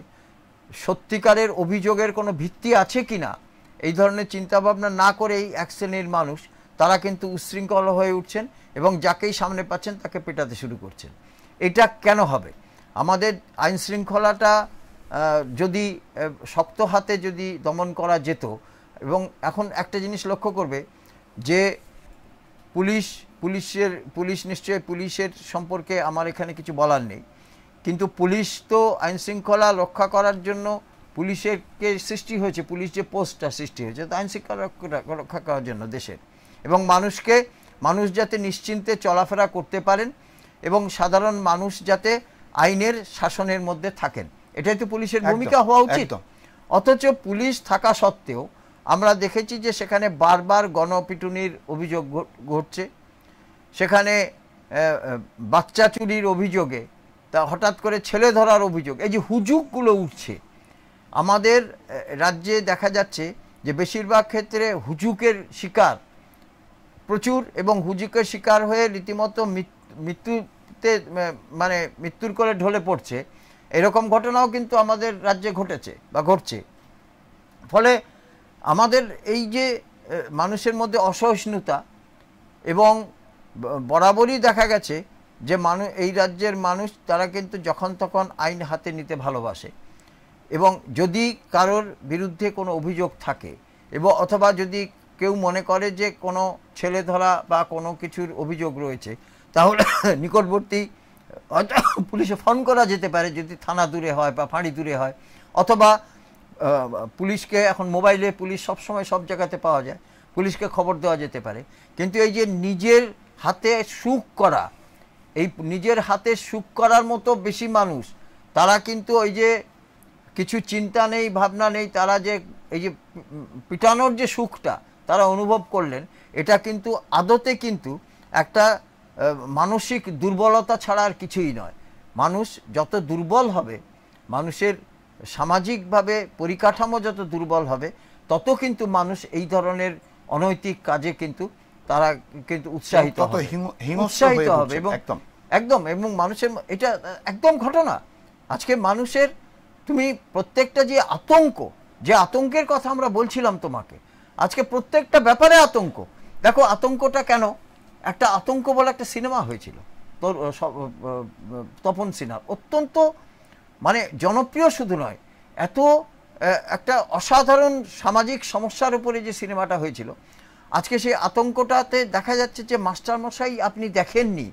সত্যিকারের অভিযোগের কোনো ভিত্তি আছে কি না এই ধরনের চিন্তাভাবনা না করেই এক শ্রেণীর মানুষ তারা কিন্তু উচ্ছৃঙ্খল হয়ে উঠছেন এবং যাকেই সামনে পাচ্ছেন তাকে পেটাতে শুরু করছেন। এটা কেন হবে? আমাদের আইন শৃঙ্খলাটা যদি শক্ত হাতে যদি দমন করা যেত, এবং এখন একটা জিনিস লক্ষ্য করবে যে পুলিশ নিশ্চয়ই পুলিশের সম্পর্কে আমার এখানে কিছু বলার নেই, কিন্তু পুলিশ তো আইন শৃঙ্খলা রক্ষা করার জন্য পুলিশেরকে সৃষ্টি হয়েছে, পুলিশ যে পোস্টটা সৃষ্টি হয়েছে তো আইন শৃঙ্খলা রক্ষা করার জন্য দেশের, এবং মানুষ যাতে নিশ্চিন্তে চলাফেরা করতে পারেন এবং সাধারণ মানুষ যাতে আইনের শাসনের মধ্যে থাকেন, এটাই তো পুলিশের ভূমিকা হওয়া উচিত। অথচ পুলিশ থাকা সত্ত্বেও আমরা দেখেছি যে সেখানে বারবার গণপিটুনির অভিযোগ ঘটছে, সেখানে বাচ্চা চুরির অভিযোগে, তা হঠাৎ করে ছেলে ধরার অভিযোগ, এই যে হুজুগগুলো উঠছে আমাদের রাজ্যে দেখা যাচ্ছে যে বেশিরভাগ ক্ষেত্রে হুজুকের শিকার প্রচুর, এবং হুজুকের শিকার হয়ে রীতিমতো মৃত্যুর কোলে ঢলে পড়ছে, এরকম ঘটনাও কিন্তু আমাদের রাজ্যে ঘটেছে বা ঘটছে। ফলে আমাদের এই যে মানুষের মধ্যে অসহিষ্ণুতা, এবং বরাবরই দেখা গেছে যে এই রাজ্যের মানুষ তারা কিন্তু যখন তখন আইন হাতে নিতে ভালোবাসে, এবং যদি কারোর বিরুদ্ধে কোনো অভিযোগ থাকে এবং অথবা যদি কেউ মনে করে যে কোনো ছেলে ধরা বা কোনো কিছুর অভিযোগ রয়েছে, তাহলে নিকটবর্তী হয়তো পুলিশে ফোন করা যেতে পারে যদি থানা দূরে হয় বা ফাঁড়ি দূরে হয়, অথবা পুলিশকে এখন মোবাইলে পুলিশ সবসময় সব জায়গাতে পাওয়া যায়, পুলিশকে খবর দেওয়া যেতে পারে। কিন্তু এই যে নিজের হাতে সুখ করা, এই নিজের হাতে সুখ করার মতো বেশি মানুষ তারা কিন্তু ওই যে কিছু চিন্তা নেই ভাবনা নেই, তারা যে এই যে পিটানোর যে সুখটা তারা অনুভব করলেন, এটা কিন্তু আদতে কিন্তু একটা মানসিক দুর্বলতা ছাড়া আর কিছুই নয়। মানুষ যত দুর্বল হবে, মানুষের সামাজিকভাবে পরিকাঠামো যত দুর্বল হবে, তত কিন্তু মানুষ এই ধরনের অনৈতিক কাজে কিন্তু তারা কিন্তু উৎসাহিত হবে এবং একদম এবং মানুষের এটা একদম ঘটনা। আজকে মানুষের তুমি প্রত্যেকটা যে আতঙ্কের কথা আমরা বলছিলাম তোমাকে, আজকে প্রত্যেকটা ব্যাপারে আতঙ্ক। দেখো আতঙ্কটা কেন, একটা আতঙ্ক বলে একটা সিনেমা হয়েছিল তপন সিনহার, অত্যন্ত মানে জনপ্রিয় শুধু নয়, এত একটা অসাধারণ সামাজিক সমস্যার উপরে যে সিনেমাটা হয়েছিল, আজকে সেই আতঙ্কটাতে দেখা যাচ্ছে যে মাস্টারমশাই আপনি দেখেননি,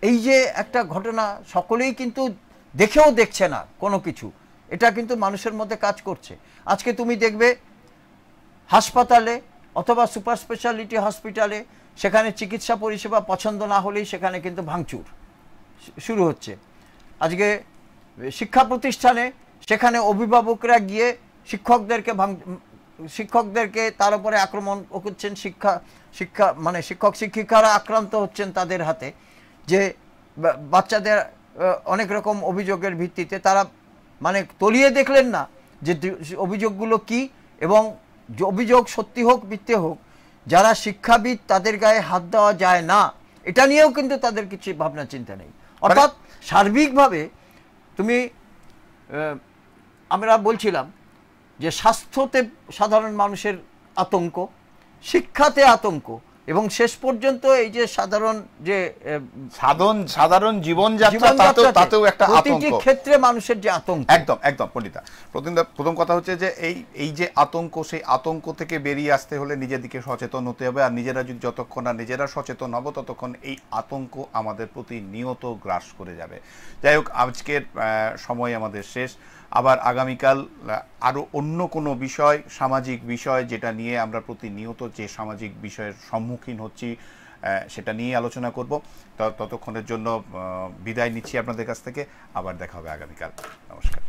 এই যে একটা ঘটনা সকলেই কিন্তু দেখেও দেখছে না কোনো কিছু, এটা কিন্তু মানুষের মধ্যে কাজ করছে। আজকে তুমি দেখবে হাসপাতালে অথবা সুপার স্পেশালিটি হসপিটালে সেখানে চিকিৎসা পরিষেবা পছন্দ না হলেই সেখানে কিন্তু ভাঙচুর শুরু হচ্ছে। আজকে শিক্ষা প্রতিষ্ঠানে সেখানে অভিভাবকরা গিয়ে শিক্ষকদেরকে তার উপরে আক্রমণ করছেন, শিক্ষক শিক্ষিকারা আক্রান্ত হচ্ছেন তাদের হাতে, যে বাচ্চাদের অনেক রকম অভিযোগের ভিত্তিতে তারা মানে তলিয়ে দেখলেন না যে অভিযোগগুলো কি, এবং অভিযোগ সত্যি হোক মিথ্যে হোক, যারা শিক্ষাবিদ তাদের গায়ে হাত দেওয়া যায় না, এটা নিয়েও কিন্তু তাদের কিছু ভাবনা চিন্তা নেই। অর্থাৎ সার্বিকভাবে তুমি আমরা বলছিলাম যে স্বাস্থ্যতে সাধারণ মানুষের আতঙ্ক, শিক্ষাতে আতঙ্ক, এবং শেষ পর্যন্ত এই যে সাধারণ যে সাধারণ জীবনযাত্রা তাতেও একটা আতঙ্ক, ক্ষেত্রে মানুষের যে আতঙ্ক। একদম পণ্ডিতা, প্রথম কথা হচ্ছে যে এই যে আতঙ্ক, সেই আতঙ্ক থেকে বেরিয়ে আসতে হলে নিজেদেরকে সচেতন হতে হবে। আর নিজেরা যদি যতক্ষণ না নিজেরা সচেতন হব ততক্ষণ এই আতঙ্ক আমাদের প্রতিনিয়ত গ্রাস করে যাবে। যাই হোক, আজকের সময় আমাদের শেষ। আবার আগামীকাল আরও অন্য কোনো বিষয়, সামাজিক বিষয়, যেটা নিয়ে আমরা প্রতিনিয়ত যে সামাজিক বিষয়ের সম্মুখীন হচ্ছি সেটা নিয়ে আলোচনা করব। ততক্ষণের জন্য বিদায় নিচ্ছি আপনাদের কাছ থেকে। আবার দেখা হবে আগামীকাল। নমস্কার।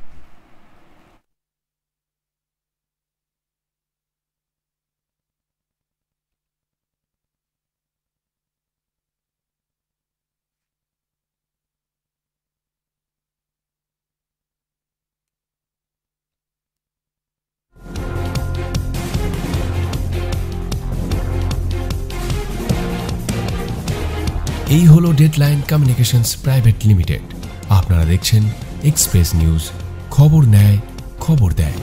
এই হলো ডেডলাইন কমিউনিকেশনস প্রাইভেট লিমিটেড। আপনারা দেখছেন এক্সপ্রেস নিউজ, খবর নেয়, খবর দেয়।